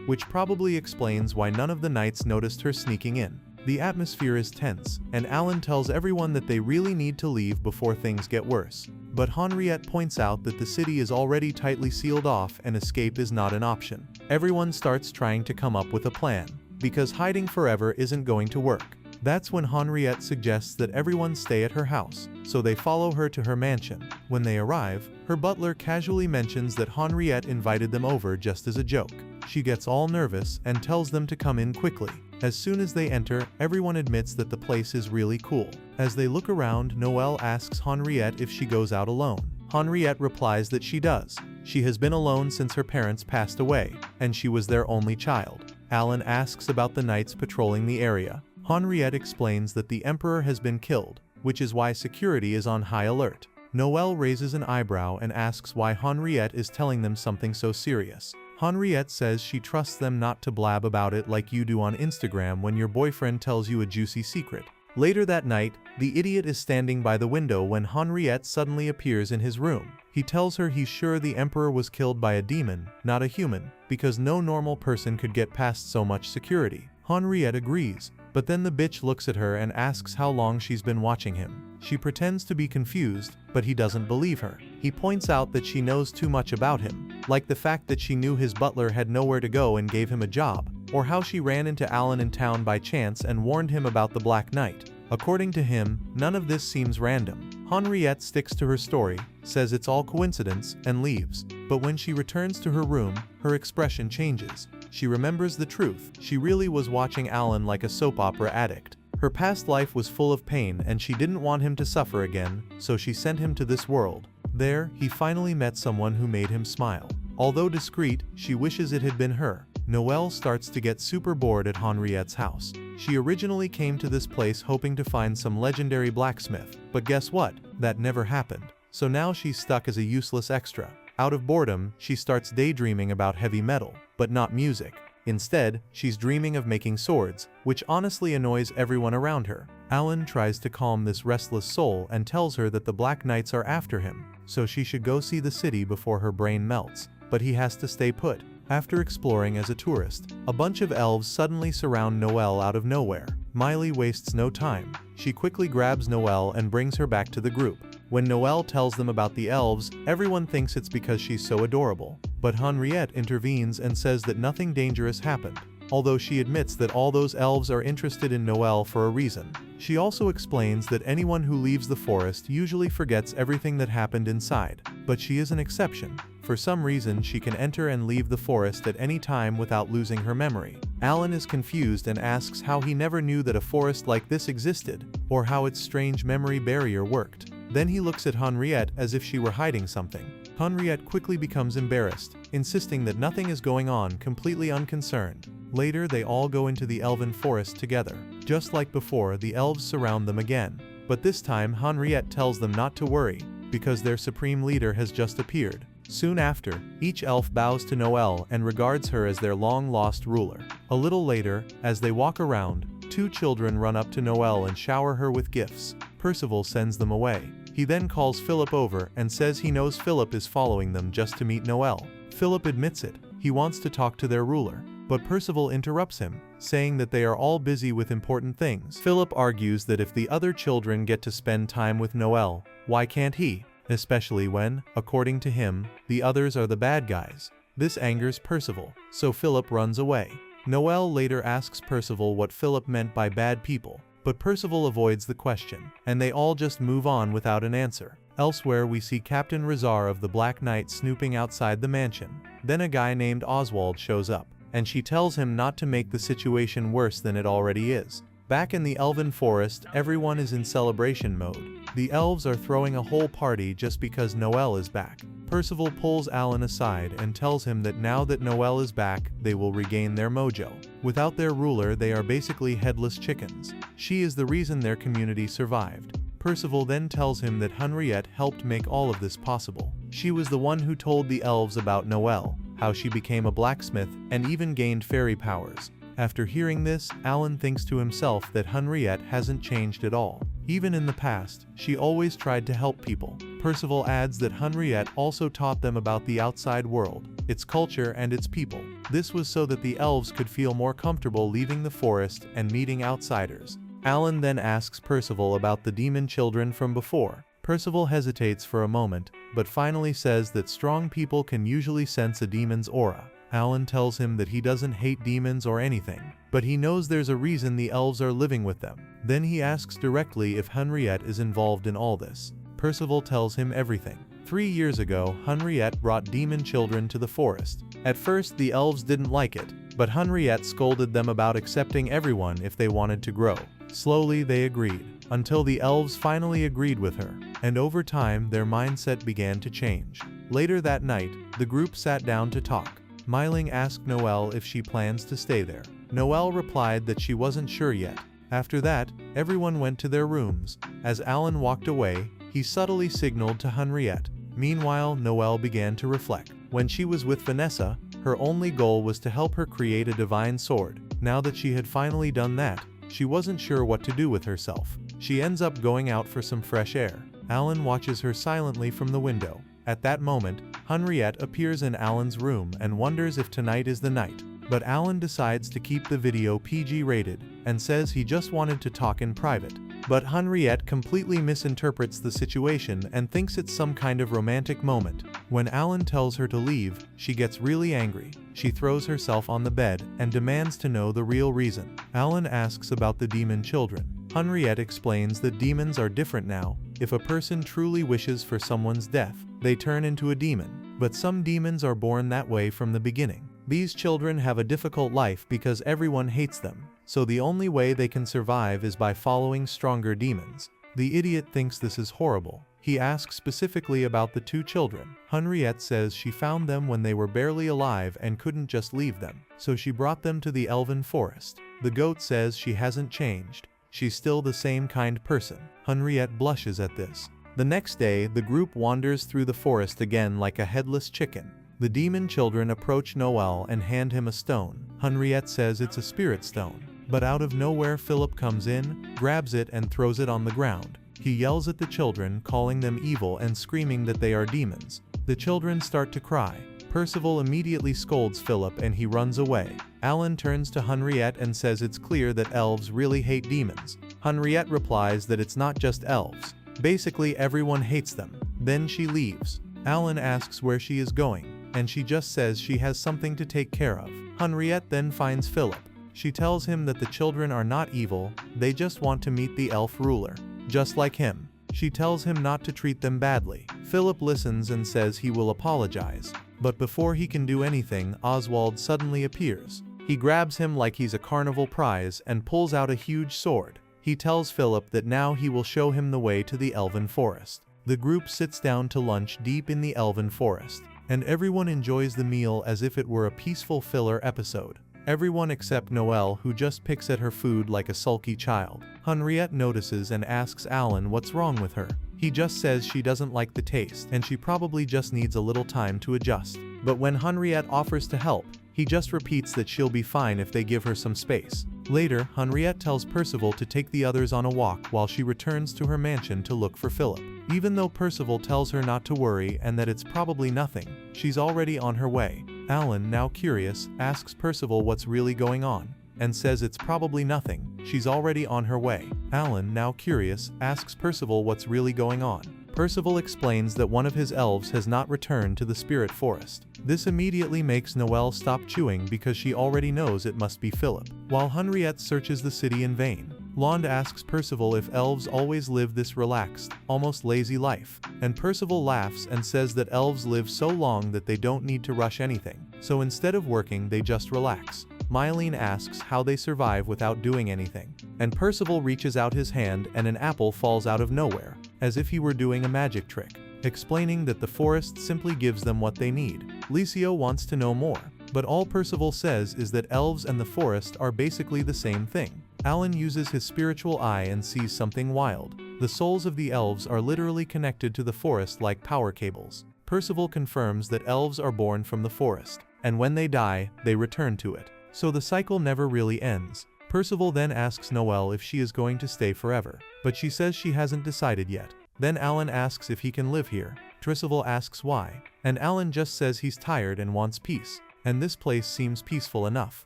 which probably explains why none of the knights noticed her sneaking in. The atmosphere is tense, and Alan tells everyone that they really need to leave before things get worse. But Henriette points out that the city is already tightly sealed off and escape is not an option. Everyone starts trying to come up with a plan, because hiding forever isn't going to work. That's when Henriette suggests that everyone stay at her house, so they follow her to her mansion. When they arrive, her butler casually mentions that Henriette invited them over just as a joke. She gets all nervous and tells them to come in quickly. As soon as they enter, everyone admits that the place is really cool. As they look around, Noelle asks Henriette if she goes out alone. Henriette replies that she does. She has been alone since her parents passed away, and she was their only child. Alan asks about the knights patrolling the area. Henriette explains that the Emperor has been killed, which is why security is on high alert. Noelle raises an eyebrow and asks why Henriette is telling them something so serious. Henriette says she trusts them not to blab about it like you do on Instagram when your boyfriend tells you a juicy secret. Later that night, the idiot is standing by the window when Henriette suddenly appears in his room. He tells her he's sure the Emperor was killed by a demon, not a human, because no normal person could get past so much security. Henriette agrees, but then the bitch looks at her and asks how long she's been watching him. She pretends to be confused, but he doesn't believe her. He points out that she knows too much about him, like the fact that she knew his butler had nowhere to go and gave him a job, or how she ran into Alan in town by chance and warned him about the Black Knight. According to him, none of this seems random. Henriette sticks to her story, says it's all coincidence, and leaves. But when she returns to her room, her expression changes. She remembers the truth. She really was watching Alan like a soap opera addict. Her past life was full of pain and she didn't want him to suffer again, so she sent him to this world. There, he finally met someone who made him smile. Although discreet, she wishes it had been her. Noelle starts to get super bored at Henriette's house. She originally came to this place hoping to find some legendary blacksmith, but guess what? That never happened. So now she's stuck as a useless extra. Out of boredom, she starts daydreaming about heavy metal, but not music. Instead, she's dreaming of making swords, which honestly annoys everyone around her. Alan tries to calm this restless soul and tells her that the Black Knights are after him, so she should go see the city before her brain melts, but he has to stay put. After exploring as a tourist, a bunch of elves suddenly surround Noelle out of nowhere. Miley wastes no time. She quickly grabs Noelle and brings her back to the group. When Noelle tells them about the elves, everyone thinks it's because she's so adorable. But Henriette intervenes and says that nothing dangerous happened, although she admits that all those elves are interested in Noelle for a reason. She also explains that anyone who leaves the forest usually forgets everything that happened inside, but she is an exception. For some reason, she can enter and leave the forest at any time without losing her memory. Alan is confused and asks how he never knew that a forest like this existed, or how its strange memory barrier worked. Then he looks at Henriette as if she were hiding something. Henriette quickly becomes embarrassed, insisting that nothing is going on, completely unconcerned. Later, they all go into the elven forest together. Just like before, the elves surround them again. But this time, Henriette tells them not to worry, because their supreme leader has just appeared. Soon after, each elf bows to Noelle and regards her as their long-lost ruler. A little later, as they walk around, two children run up to Noelle and shower her with gifts. Percival sends them away. He then calls Philip over and says he knows Philip is following them just to meet Noelle. Philip admits it. He wants to talk to their ruler. But Percival interrupts him, saying that they are all busy with important things. Philip argues that if the other children get to spend time with Noelle, why can't he? Especially when, according to him, the others are the bad guys. This angers Percival, so Philip runs away. Noelle later asks Percival what Philip meant by bad people, but Percival avoids the question, and they all just move on without an answer. Elsewhere we see Captain Rizar of the Black Knight snooping outside the mansion. Then a guy named Oswald shows up, and she tells him not to make the situation worse than it already is. Back in the Elven Forest, everyone is in celebration mode. The elves are throwing a whole party just because Noelle is back. Percival pulls Alan aside and tells him that now that Noelle is back, they will regain their mojo. Without their ruler, they are basically headless chickens. She is the reason their community survived. Percival then tells him that Henriette helped make all of this possible. She was the one who told the elves about Noelle, how she became a blacksmith, and even gained fairy powers. After hearing this, Alan thinks to himself that Henriette hasn't changed at all. Even in the past, she always tried to help people. Percival adds that Henriette also taught them about the outside world, its culture and its people. This was so that the elves could feel more comfortable leaving the forest and meeting outsiders. Alan then asks Percival about the demon children from before. Percival hesitates for a moment, but finally says that strong people can usually sense a demon's aura. Alan tells him that he doesn't hate demons or anything, but he knows there's a reason the elves are living with them. Then he asks directly if Henriette is involved in all this. Percival tells him everything. 3 years ago, Henriette brought demon children to the forest. At first, the elves didn't like it, but Henriette scolded them about accepting everyone if they wanted to grow. Slowly, they agreed, until the elves finally agreed with her, and over time, their mindset began to change. Later that night, the group sat down to talk. Myling asked Noelle if she plans to stay there. Noelle replied that she wasn't sure yet. After that, everyone went to their rooms. As Alan walked away, he subtly signaled to Henriette. Meanwhile, Noelle began to reflect. When she was with Vanessa, her only goal was to help her create a divine sword. Now that she had finally done that, she wasn't sure what to do with herself. She ends up going out for some fresh air. Alan watches her silently from the window. At that moment, Henriette appears in Alan's room and wonders if tonight is the night. But Alan decides to keep the video PG rated and says he just wanted to talk in private. But Henriette completely misinterprets the situation and thinks it's some kind of romantic moment. When Alan tells her to leave, she gets really angry. She throws herself on the bed and demands to know the real reason. Alan asks about the demon children. Henriette explains that demons are different now. If a person truly wishes for someone's death, they turn into a demon. But some demons are born that way from the beginning. These children have a difficult life because everyone hates them, so the only way they can survive is by following stronger demons. The idiot thinks this is horrible. He asks specifically about the 2 children. Henriette says she found them when they were barely alive and couldn't just leave them, so she brought them to the Elven Forest. The goat says she hasn't changed. She's still the same kind person. Henriette blushes at this. The next day, the group wanders through the forest again like a headless chicken. The demon children approach Noelle and hand him a stone. Henriette says it's a spirit stone. But out of nowhere, Philip comes in, grabs it and throws it on the ground. He yells at the children, calling them evil and screaming that they are demons. The children start to cry. Percival immediately scolds Philip and he runs away. Alan turns to Henriette and says it's clear that elves really hate demons. Henriette replies that it's not just elves. Basically, everyone hates them. Then she leaves. Alan asks where she is going, and she just says she has something to take care of. Henriette then finds Philip. She tells him that the children are not evil, they just want to meet the elf ruler. Just like him. She tells him not to treat them badly. Philip listens and says he will apologize. But before he can do anything, Oswald suddenly appears. He grabs him like he's a carnival prize and pulls out a huge sword. He tells Philip that now he will show him the way to the Elven Forest. The group sits down to lunch deep in the Elven Forest, and everyone enjoys the meal as if it were a peaceful filler episode. Everyone except Noelle, who just picks at her food like a sulky child. Henriette notices and asks Alan what's wrong with her. He just says she doesn't like the taste and she probably just needs a little time to adjust. But when Henriette offers to help, he just repeats that she'll be fine if they give her some space. Later, Henriette tells Percival to take the others on a walk while she returns to her mansion to look for Philip. Even though Percival tells her not to worry and that it's probably nothing, she's already on her way. Alan, now curious, asks Percival what's really going on, and says it's probably nothing, she's already on her way. Alan, now curious, asks Percival what's really going on. Percival explains that one of his elves has not returned to the spirit forest. This immediately makes Noelle stop chewing because she already knows it must be Philip. While Henriette searches the city in vain, Lond asks Percival if elves always live this relaxed, almost lazy life, and Percival laughs and says that elves live so long that they don't need to rush anything, so instead of working they just relax. Mylene asks how they survive without doing anything, and Percival reaches out his hand and an apple falls out of nowhere, as if he were doing a magic trick, explaining that the forest simply gives them what they need. Licio wants to know more, but all Percival says is that elves and the forest are basically the same thing. Alan uses his spiritual eye and sees something wild. The souls of the elves are literally connected to the forest like power cables. Percival confirms that elves are born from the forest, and when they die, they return to it. So the cycle never really ends. Percival then asks Noelle if she is going to stay forever, but she says she hasn't decided yet. Then Alan asks if he can live here. Percival asks why, and Alan just says he's tired and wants peace, and this place seems peaceful enough.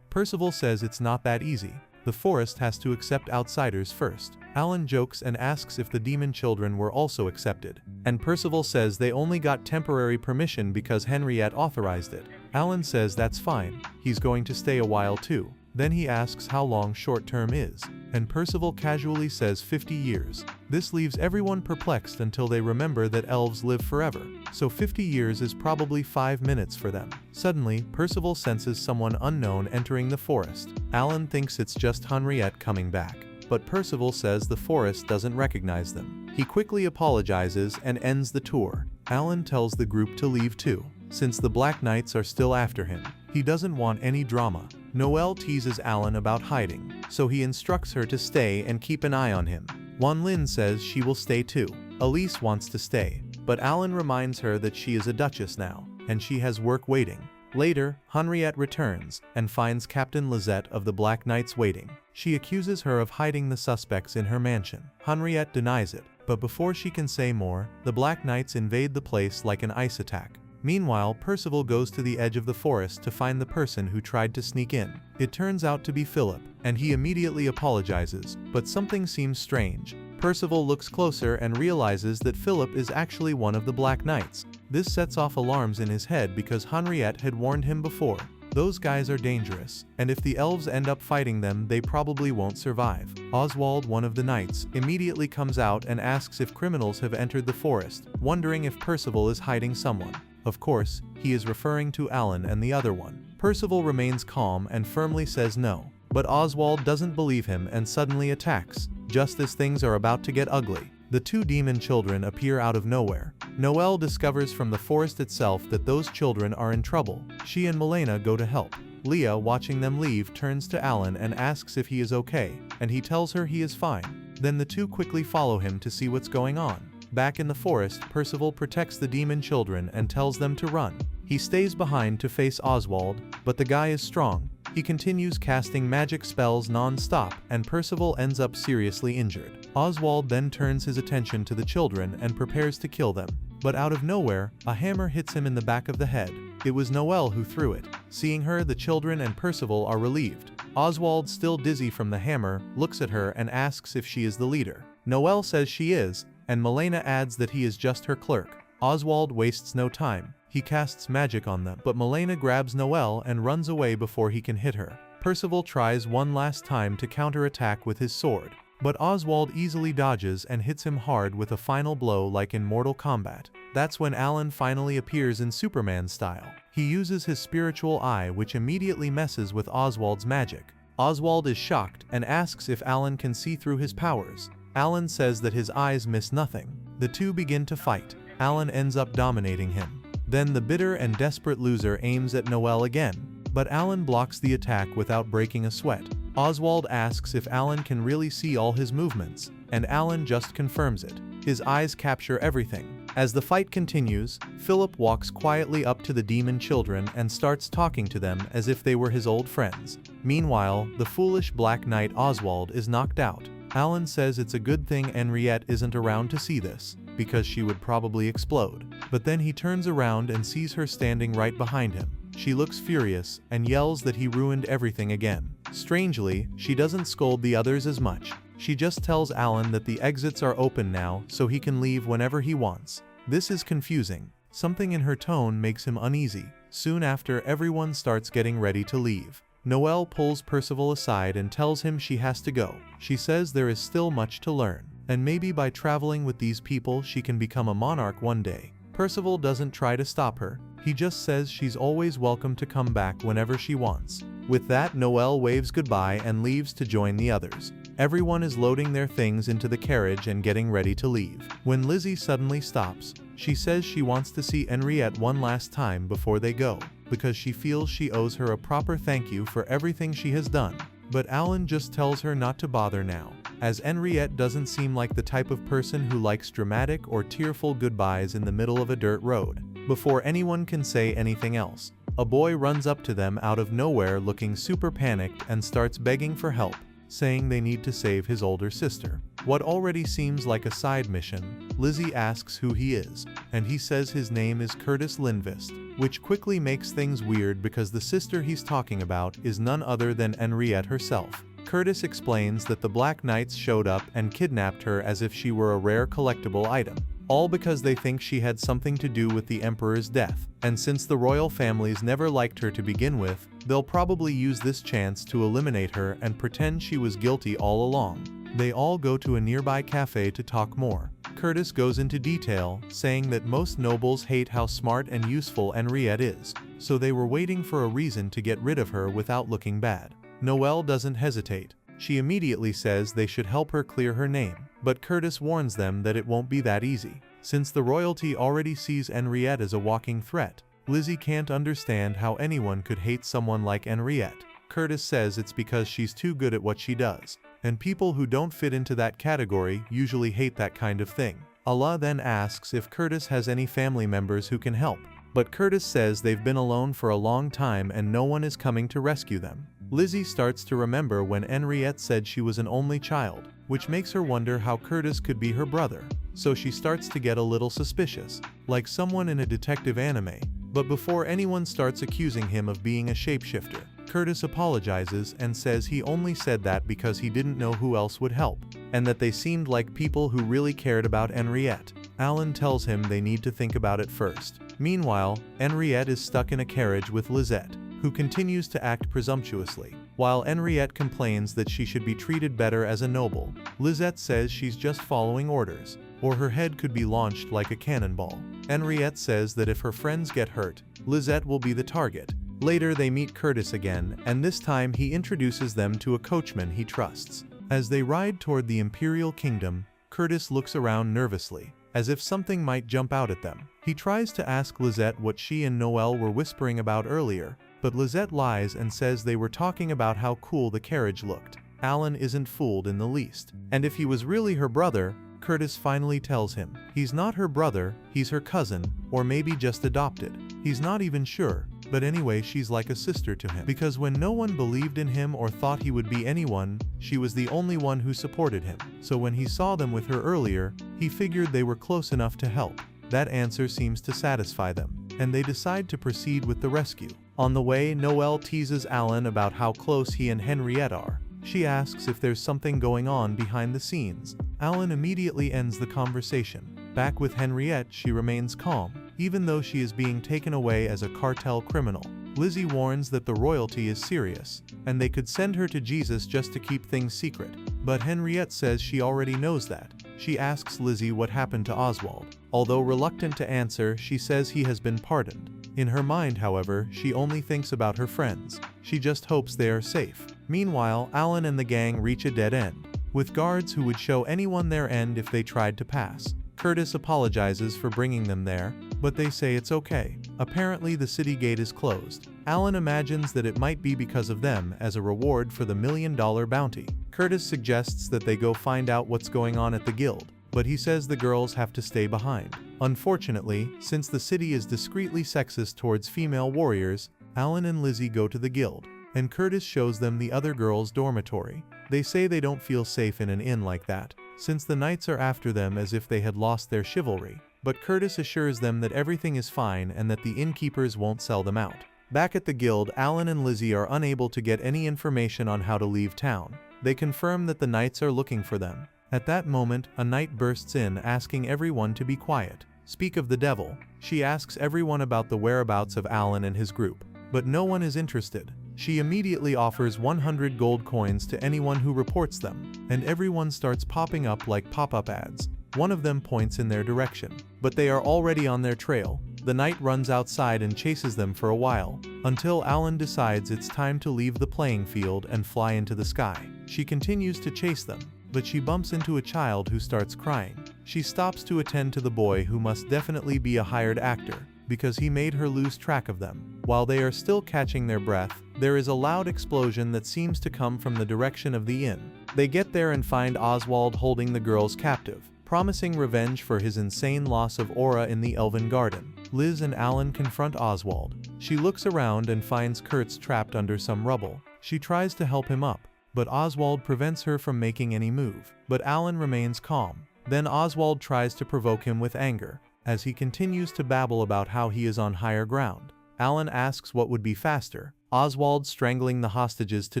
Percival says it's not that easy. The forest has to accept outsiders first. Alan jokes and asks if the demon children were also accepted, and Percival says they only got temporary permission because Henriette authorized it. Alan says that's fine, he's going to stay a while too. Then he asks how long short term is, and Percival casually says 50 years. This leaves everyone perplexed until they remember that elves live forever, so 50 years is probably 5 minutes for them. Suddenly, Percival senses someone unknown entering the forest. Alan thinks it's just Henriette coming back, but Percival says the forest doesn't recognize them. He quickly apologizes and ends the tour. Alan tells the group to leave too, since the Black Knights are still after him. He doesn't want any drama. Noelle teases Alan about hiding, so he instructs her to stay and keep an eye on him. Wanlin says she will stay too. Elise wants to stay, but Alan reminds her that she is a duchess now, and she has work waiting. Later, Henriette returns and finds Captain Lizette of the Black Knights waiting. She accuses her of hiding the suspects in her mansion. Henriette denies it, but before she can say more, the Black Knights invade the place like an ice attack. Meanwhile, Percival goes to the edge of the forest to find the person who tried to sneak in. It turns out to be Philip, and he immediately apologizes, but something seems strange. Percival looks closer and realizes that Philip is actually one of the Black Knights. This sets off alarms in his head because Henriette had warned him before. Those guys are dangerous, and if the elves end up fighting them, they probably won't survive. Oswald, one of the knights, immediately comes out and asks if criminals have entered the forest, wondering if Percival is hiding someone. Of course, he is referring to Alan and the other one. Percival remains calm and firmly says no, but Oswald doesn't believe him and suddenly attacks, just as things are about to get ugly. The two demon children appear out of nowhere. Noelle discovers from the forest itself that those children are in trouble. She and Milena go to help. Leah, watching them leave, turns to Alan and asks if he is okay, and he tells her he is fine. Then the two quickly follow him to see what's going on. Back in the forest, Percival protects the demon children and tells them to run. He stays behind to face Oswald, but the guy is strong. He continues casting magic spells non-stop, and Percival ends up seriously injured. Oswald then turns his attention to the children and prepares to kill them. But out of nowhere, a hammer hits him in the back of the head. It was Noelle who threw it. Seeing her, the children and Percival are relieved. Oswald, still dizzy from the hammer, looks at her and asks if she is the leader. Noelle says she is, and Milena adds that he is just her clerk. Oswald wastes no time. He casts magic on them, but Milena grabs Noelle and runs away before he can hit her. Percival tries one last time to counterattack with his sword, but Oswald easily dodges and hits him hard with a final blow like in Mortal Kombat. That's when Alan finally appears in Superman style. He uses his spiritual eye, which immediately messes with Oswald's magic. Oswald is shocked and asks if Alan can see through his powers. Alan says that his eyes miss nothing. The two begin to fight. Alan ends up dominating him. Then the bitter and desperate loser aims at Noelle again, but Alan blocks the attack without breaking a sweat. Oswald asks if Alan can really see all his movements, and Alan just confirms it. His eyes capture everything. As the fight continues, Philip walks quietly up to the demon children and starts talking to them as if they were his old friends. Meanwhile, the foolish Black Knight Oswald is knocked out. Alan says it's a good thing Henriette isn't around to see this, because she would probably explode. But then he turns around and sees her standing right behind him. She looks furious and yells that he ruined everything again. Strangely, she doesn't scold the others as much. She just tells Alan that the exits are open now so he can leave whenever he wants. This is confusing. Something in her tone makes him uneasy. Soon after, everyone starts getting ready to leave. Noelle pulls Percival aside and tells him she has to go. She says there is still much to learn, and maybe by traveling with these people she can become a monarch one day. Percival doesn't try to stop her, he just says she's always welcome to come back whenever she wants. With that, Noelle waves goodbye and leaves to join the others. Everyone is loading their things into the carriage and getting ready to leave, when Lizzie suddenly stops. She says she wants to see Henriette one last time before they go, because she feels she owes her a proper thank you for everything she has done. But Alan just tells her not to bother now, as Henriette doesn't seem like the type of person who likes dramatic or tearful goodbyes in the middle of a dirt road. Before anyone can say anything else, a boy runs up to them out of nowhere looking super panicked and starts begging for help, saying they need to save his older sister. What already seems like a side mission, Lizzie asks who he is, and he says his name is Curtis Lindvist, which quickly makes things weird because the sister he's talking about is none other than Henriette herself. Curtis explains that the Black Knights showed up and kidnapped her as if she were a rare collectible item, all because they think she had something to do with the Emperor's death, and since the royal families never liked her to begin with, they'll probably use this chance to eliminate her and pretend she was guilty all along. They all go to a nearby cafe to talk more. Curtis goes into detail, saying that most nobles hate how smart and useful Henriette is, so they were waiting for a reason to get rid of her without looking bad. Noelle doesn't hesitate. She immediately says they should help her clear her name, but Curtis warns them that it won't be that easy. Since the royalty already sees Henriette as a walking threat, Lizzie can't understand how anyone could hate someone like Henriette. Curtis says it's because she's too good at what she does, and people who don't fit into that category usually hate that kind of thing. Allah then asks if Curtis has any family members who can help, but Curtis says they've been alone for a long time and no one is coming to rescue them. Lizzie starts to remember when Henriette said she was an only child, which makes her wonder how Curtis could be her brother. So she starts to get a little suspicious, like someone in a detective anime. But before anyone starts accusing him of being a shapeshifter, Curtis apologizes and says he only said that because he didn't know who else would help, and that they seemed like people who really cared about Henriette. Alan tells him they need to think about it first. Meanwhile, Henriette is stuck in a carriage with Lisette, who continues to act presumptuously. While Henriette complains that she should be treated better as a noble, Lisette says she's just following orders, or her head could be launched like a cannonball. Henriette says that if her friends get hurt, Lisette will be the target. Later they meet Curtis again, and this time he introduces them to a coachman he trusts. As they ride toward the Imperial Kingdom, Curtis looks around nervously, as if something might jump out at them. He tries to ask Lisette what she and Noelle were whispering about earlier, but Lisette lies and says they were talking about how cool the carriage looked. Alan isn't fooled in the least, and if he was really her brother, Curtis finally tells him he's not her brother, he's her cousin, or maybe just adopted. He's not even sure, but anyway she's like a sister to him, because when no one believed in him or thought he would be anyone, she was the only one who supported him. So when he saw them with her earlier, he figured they were close enough to help. That answer seems to satisfy them, and they decide to proceed with the rescue. On the way, Noelle teases Alan about how close he and Henriette are. She asks if there's something going on behind the scenes. Alan immediately ends the conversation. Back with Henriette, she remains calm, even though she is being taken away as a cartel criminal. Lizzie warns that the royalty is serious, and they could send her to Jesus just to keep things secret. But Henriette says she already knows that. She asks Lizzie what happened to Oswald. Although reluctant to answer, she says he has been pardoned. In her mind, however, she only thinks about her friends. She just hopes they are safe. Meanwhile, Alan and the gang reach a dead end, with guards who would show anyone their end if they tried to pass. Curtis apologizes for bringing them there, but they say it's okay. Apparently the city gate is closed. Alan imagines that it might be because of them as a reward for the $1 million bounty. Curtis suggests that they go find out what's going on at the guild, but he says the girls have to stay behind. Unfortunately, since the city is discreetly sexist towards female warriors, Alan and Lizzie go to the guild, and Curtis shows them the other girls' dormitory. They say they don't feel safe in an inn like that, since the knights are after them as if they had lost their chivalry. But Curtis assures them that everything is fine and that the innkeepers won't sell them out. Back at the guild, Alan and Lizzie are unable to get any information on how to leave town. They confirm that the knights are looking for them. At that moment, a knight bursts in asking everyone to be quiet. Speak of the devil. She asks everyone about the whereabouts of Alan and his group, but no one is interested. She immediately offers 100 gold coins to anyone who reports them, and everyone starts popping up like pop-up ads. One of them points in their direction, but they are already on their trail. The knight runs outside and chases them for a while, until Alan decides it's time to leave the playing field and fly into the sky. She continues to chase them, but she bumps into a child who starts crying. She stops to attend to the boy, who must definitely be a hired actor, because he made her lose track of them. While they are still catching their breath, there is a loud explosion that seems to come from the direction of the inn. They get there and find Oswald holding the girls captive, promising revenge for his insane loss of aura in the Elven Garden. Liz and Alan confront Oswald. She looks around and finds Kurtz trapped under some rubble. She tries to help him up, but Oswald prevents her from making any move. But Alan remains calm. Then Oswald tries to provoke him with anger, as he continues to babble about how he is on higher ground. Alan asks what would be faster, Oswald strangling the hostages to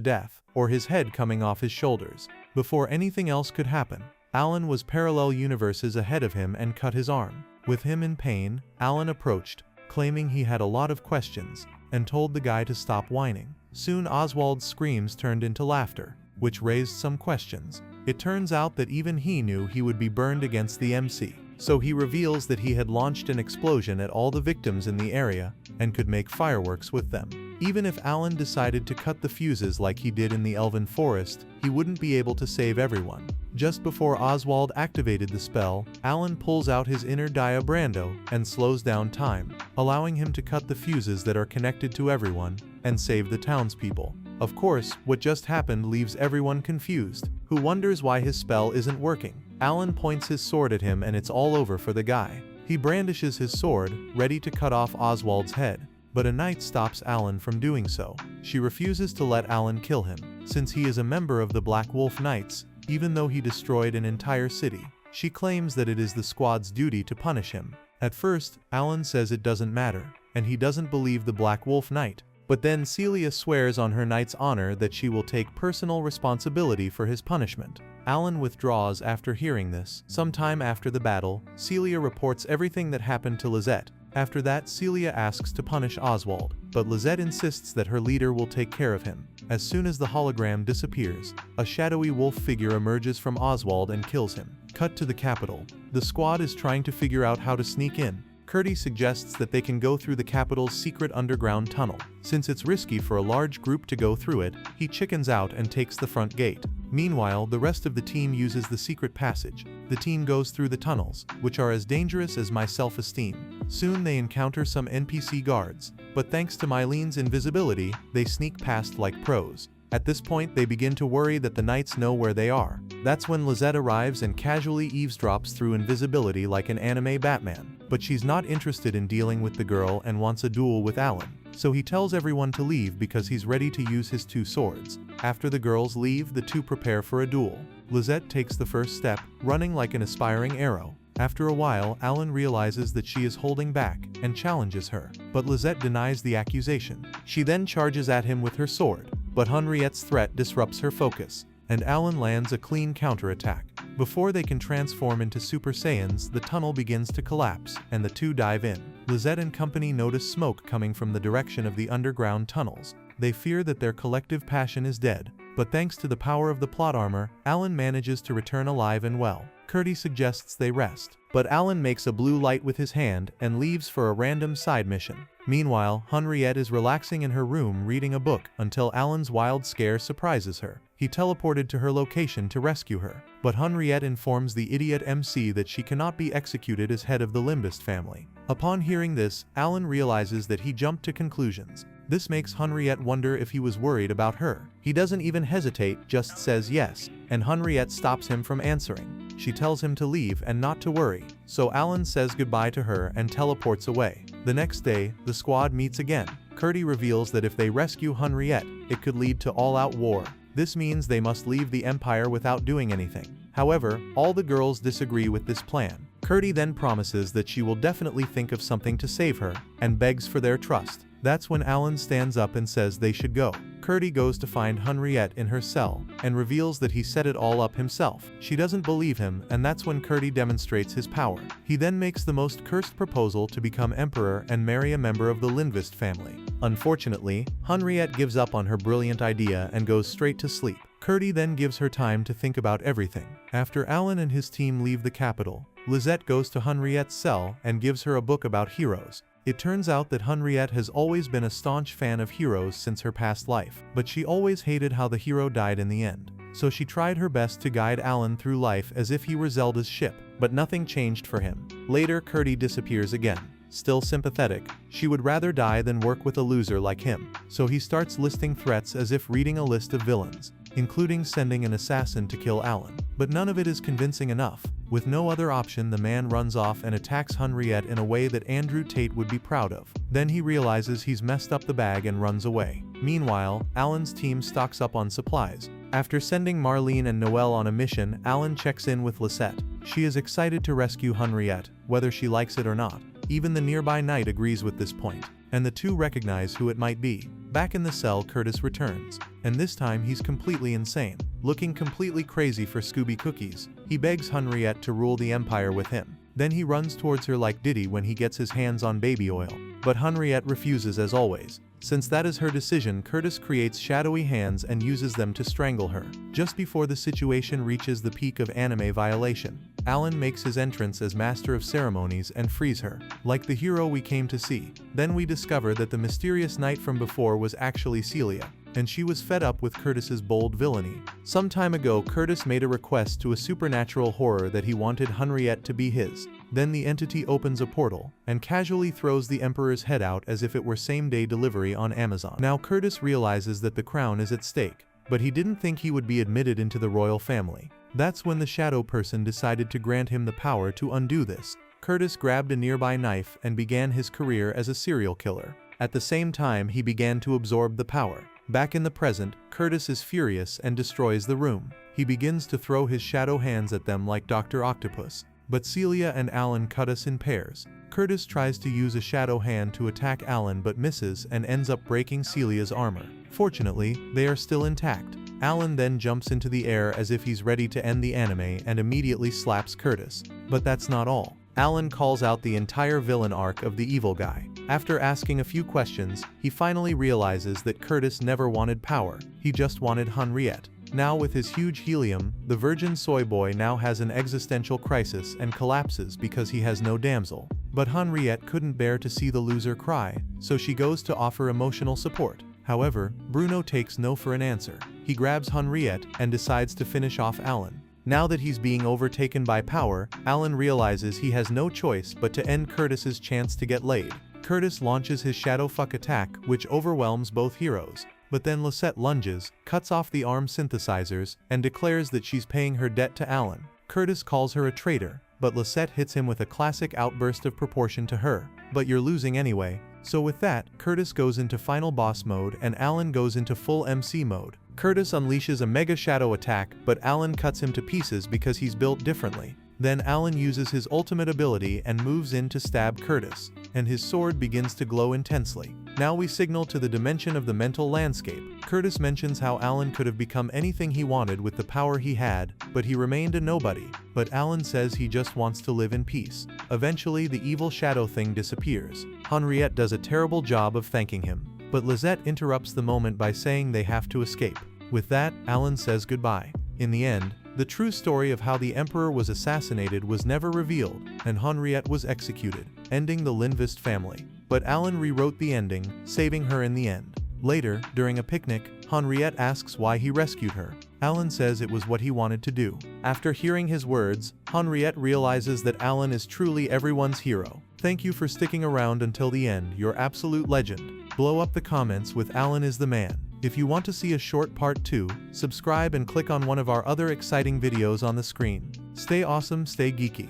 death, or his head coming off his shoulders. Before anything else could happen, Alan was parallel universes ahead of him and cut his arm. With him in pain, Alan approached, claiming he had a lot of questions, and told the guy to stop whining. Soon Oswald's screams turned into laughter, which raised some questions. It turns out that even he knew he would be burned against the MC. So he reveals that he had launched an explosion at all the victims in the area, and could make fireworks with them. Even if Alan decided to cut the fuses like he did in the Elven Forest, he wouldn't be able to save everyone. Just before Oswald activated the spell, Alan pulls out his inner Diabrando and slows down time, allowing him to cut the fuses that are connected to everyone, and save the townspeople. Of course, what just happened leaves everyone confused, who wonders why his spell isn't working. Alan points his sword at him and it's all over for the guy. He brandishes his sword, ready to cut off Oswald's head, but a knight stops Alan from doing so. She refuses to let Alan kill him, since he is a member of the Black Wolf Knights, even though he destroyed an entire city. She claims that it is the squad's duty to punish him. At first, Alan says it doesn't matter, and he doesn't believe the Black Wolf Knight. But then Celia swears on her knight's honor that she will take personal responsibility for his punishment. Alan withdraws after hearing this. Sometime after the battle, Celia reports everything that happened to Lisette. After that, Celia asks to punish Oswald, but Lisette insists that her leader will take care of him. As soon as the hologram disappears, a shadowy wolf figure emerges from Oswald and kills him. Cut to the capital. The squad is trying to figure out how to sneak in. Curdy suggests that they can go through the capital's secret underground tunnel. Since it's risky for a large group to go through it, he chickens out and takes the front gate. Meanwhile, the rest of the team uses the secret passage. The team goes through the tunnels, which are as dangerous as my self-esteem. Soon they encounter some NPC guards, but thanks to Mylene's invisibility, they sneak past like pros. At this point, they begin to worry that the knights know where they are. That's when Lisette arrives and casually eavesdrops through invisibility like an anime Batman. But she's not interested in dealing with the girl and wants a duel with Alan. So he tells everyone to leave because he's ready to use his two swords. After the girls leave, the two prepare for a duel. Lisette takes the first step, running like an aspiring arrow. After a while, Alan realizes that she is holding back and challenges her. But Lisette denies the accusation. She then charges at him with her sword. But Henriette's threat disrupts her focus, and Alan lands a clean counterattack. Before they can transform into Super Saiyans, the tunnel begins to collapse, and the two dive in. Lisette and company notice smoke coming from the direction of the underground tunnels. They fear that their collective passion is dead, but thanks to the power of the plot armor, Alan manages to return alive and well. Curdy suggests they rest, but Alan makes a blue light with his hand and leaves for a random side mission. Meanwhile, Henriette is relaxing in her room reading a book until Alan's wild scare surprises her. He teleported to her location to rescue her, but Henriette informs the idiot MC that she cannot be executed as head of the Limbist family. Upon hearing this, Alan realizes that he jumped to conclusions. This makes Henriette wonder if he was worried about her. He doesn't even hesitate, just says yes, and Henriette stops him from answering. She tells him to leave and not to worry, so Alan says goodbye to her and teleports away. The next day, the squad meets again. Curdy reveals that if they rescue Henriette, it could lead to all-out war. This means they must leave the Empire without doing anything. However, all the girls disagree with this plan. Curdy then promises that she will definitely think of something to save her, and begs for their trust. That's when Alan stands up and says they should go. Curdy goes to find Henriette in her cell, and reveals that he set it all up himself. She doesn't believe him, and that's when Curdy demonstrates his power. He then makes the most cursed proposal to become emperor and marry a member of the Lindvist family. Unfortunately, Henriette gives up on her brilliant idea and goes straight to sleep. Curdy then gives her time to think about everything. After Alan and his team leave the capital, Lisette goes to Henriette's cell and gives her a book about heroes. It turns out that Henriette has always been a staunch fan of heroes since her past life, but she always hated how the hero died in the end. So she tried her best to guide Alan through life as if he were Zelda's ship, but nothing changed for him. Later, Curdy disappears again. Still sympathetic, she would rather die than work with a loser like him. So he starts listing threats as if reading a list of villains, including sending an assassin to kill Alan. But none of it is convincing enough. With no other option, the man runs off and attacks Henriette in a way that Andrew Tate would be proud of. Then he realizes he's messed up the bag and runs away. Meanwhile, Alan's team stocks up on supplies. After sending Marlene and Noelle on a mission, Alan checks in with Lisette. She is excited to rescue Henriette, whether she likes it or not. Even the nearby knight agrees with this point, and the two recognize who it might be. Back in the cell, Curtis returns, and this time he's completely insane. Looking completely crazy for Scooby cookies, he begs Henriette to rule the empire with him. Then he runs towards her like Diddy when he gets his hands on baby oil. But Henriette refuses as always. Since that is her decision, Curtis creates shadowy hands and uses them to strangle her. Just before the situation reaches the peak of anime violation, Alan makes his entrance as master of ceremonies and frees her, like the hero we came to see. Then we discover that the mysterious knight from before was actually Celia, and she was fed up with Curtis's bold villainy. Some time ago, Curtis made a request to a supernatural horror that he wanted Henriette to be his. Then the entity opens a portal, and casually throws the Emperor's head out as if it were same-day delivery on Amazon. Now Curtis realizes that the crown is at stake, but he didn't think he would be admitted into the royal family. That's when the shadow person decided to grant him the power to undo this. Curtis grabbed a nearby knife and began his career as a serial killer. At the same time, he began to absorb the power. Back in the present, Curtis is furious and destroys the room. He begins to throw his shadow hands at them like Dr. Octopus. But Celia and Alan cut us in pairs. Curtis tries to use a shadow hand to attack Alan but misses and ends up breaking Celia's armor. Fortunately, they are still intact. Alan then jumps into the air as if he's ready to end the anime and immediately slaps Curtis. But that's not all. Alan calls out the entire villain arc of the evil guy. After asking a few questions, he finally realizes that Curtis never wanted power, he just wanted Henriette. Now with his huge helium, the virgin soy boy now has an existential crisis and collapses because he has no damsel. But Henriette couldn't bear to see the loser cry, so she goes to offer emotional support. However, Bruno takes no for an answer. He grabs Henriette and decides to finish off Alan. Now that he's being overtaken by power, Alan realizes he has no choice but to end Curtis's chance to get laid. Curtis launches his shadow fuck attack, which overwhelms both heroes. But then Lisette lunges, cuts off the arm synthesizers, and declares that she's paying her debt to Alan. Curtis calls her a traitor, but Lisette hits him with a classic outburst of proportion to her. But you're losing anyway. So with that, Curtis goes into final boss mode and Alan goes into full MC mode. Curtis unleashes a mega shadow attack, but Alan cuts him to pieces because he's built differently. Then Alan uses his ultimate ability and moves in to stab Curtis, and his sword begins to glow intensely. Now we signal to the dimension of the mental landscape. Curtis mentions how Alan could have become anything he wanted with the power he had, but he remained a nobody. But Alan says he just wants to live in peace. Eventually, the evil shadow thing disappears. Henriette does a terrible job of thanking him, but Lisette interrupts the moment by saying they have to escape. With that, Alan says goodbye. In the end, the true story of how the Emperor was assassinated was never revealed, and Henriette was executed, ending the Lindvist family. But Alan rewrote the ending, saving her in the end. Later, during a picnic, Henriette asks why he rescued her. Alan says it was what he wanted to do. After hearing his words, Henriette realizes that Alan is truly everyone's hero. Thank you for sticking around until the end, you're absolute legend. Blow up the comments with Alan is the man. If you want to see a short part 2, subscribe and click on one of our other exciting videos on the screen. Stay awesome, stay geeky.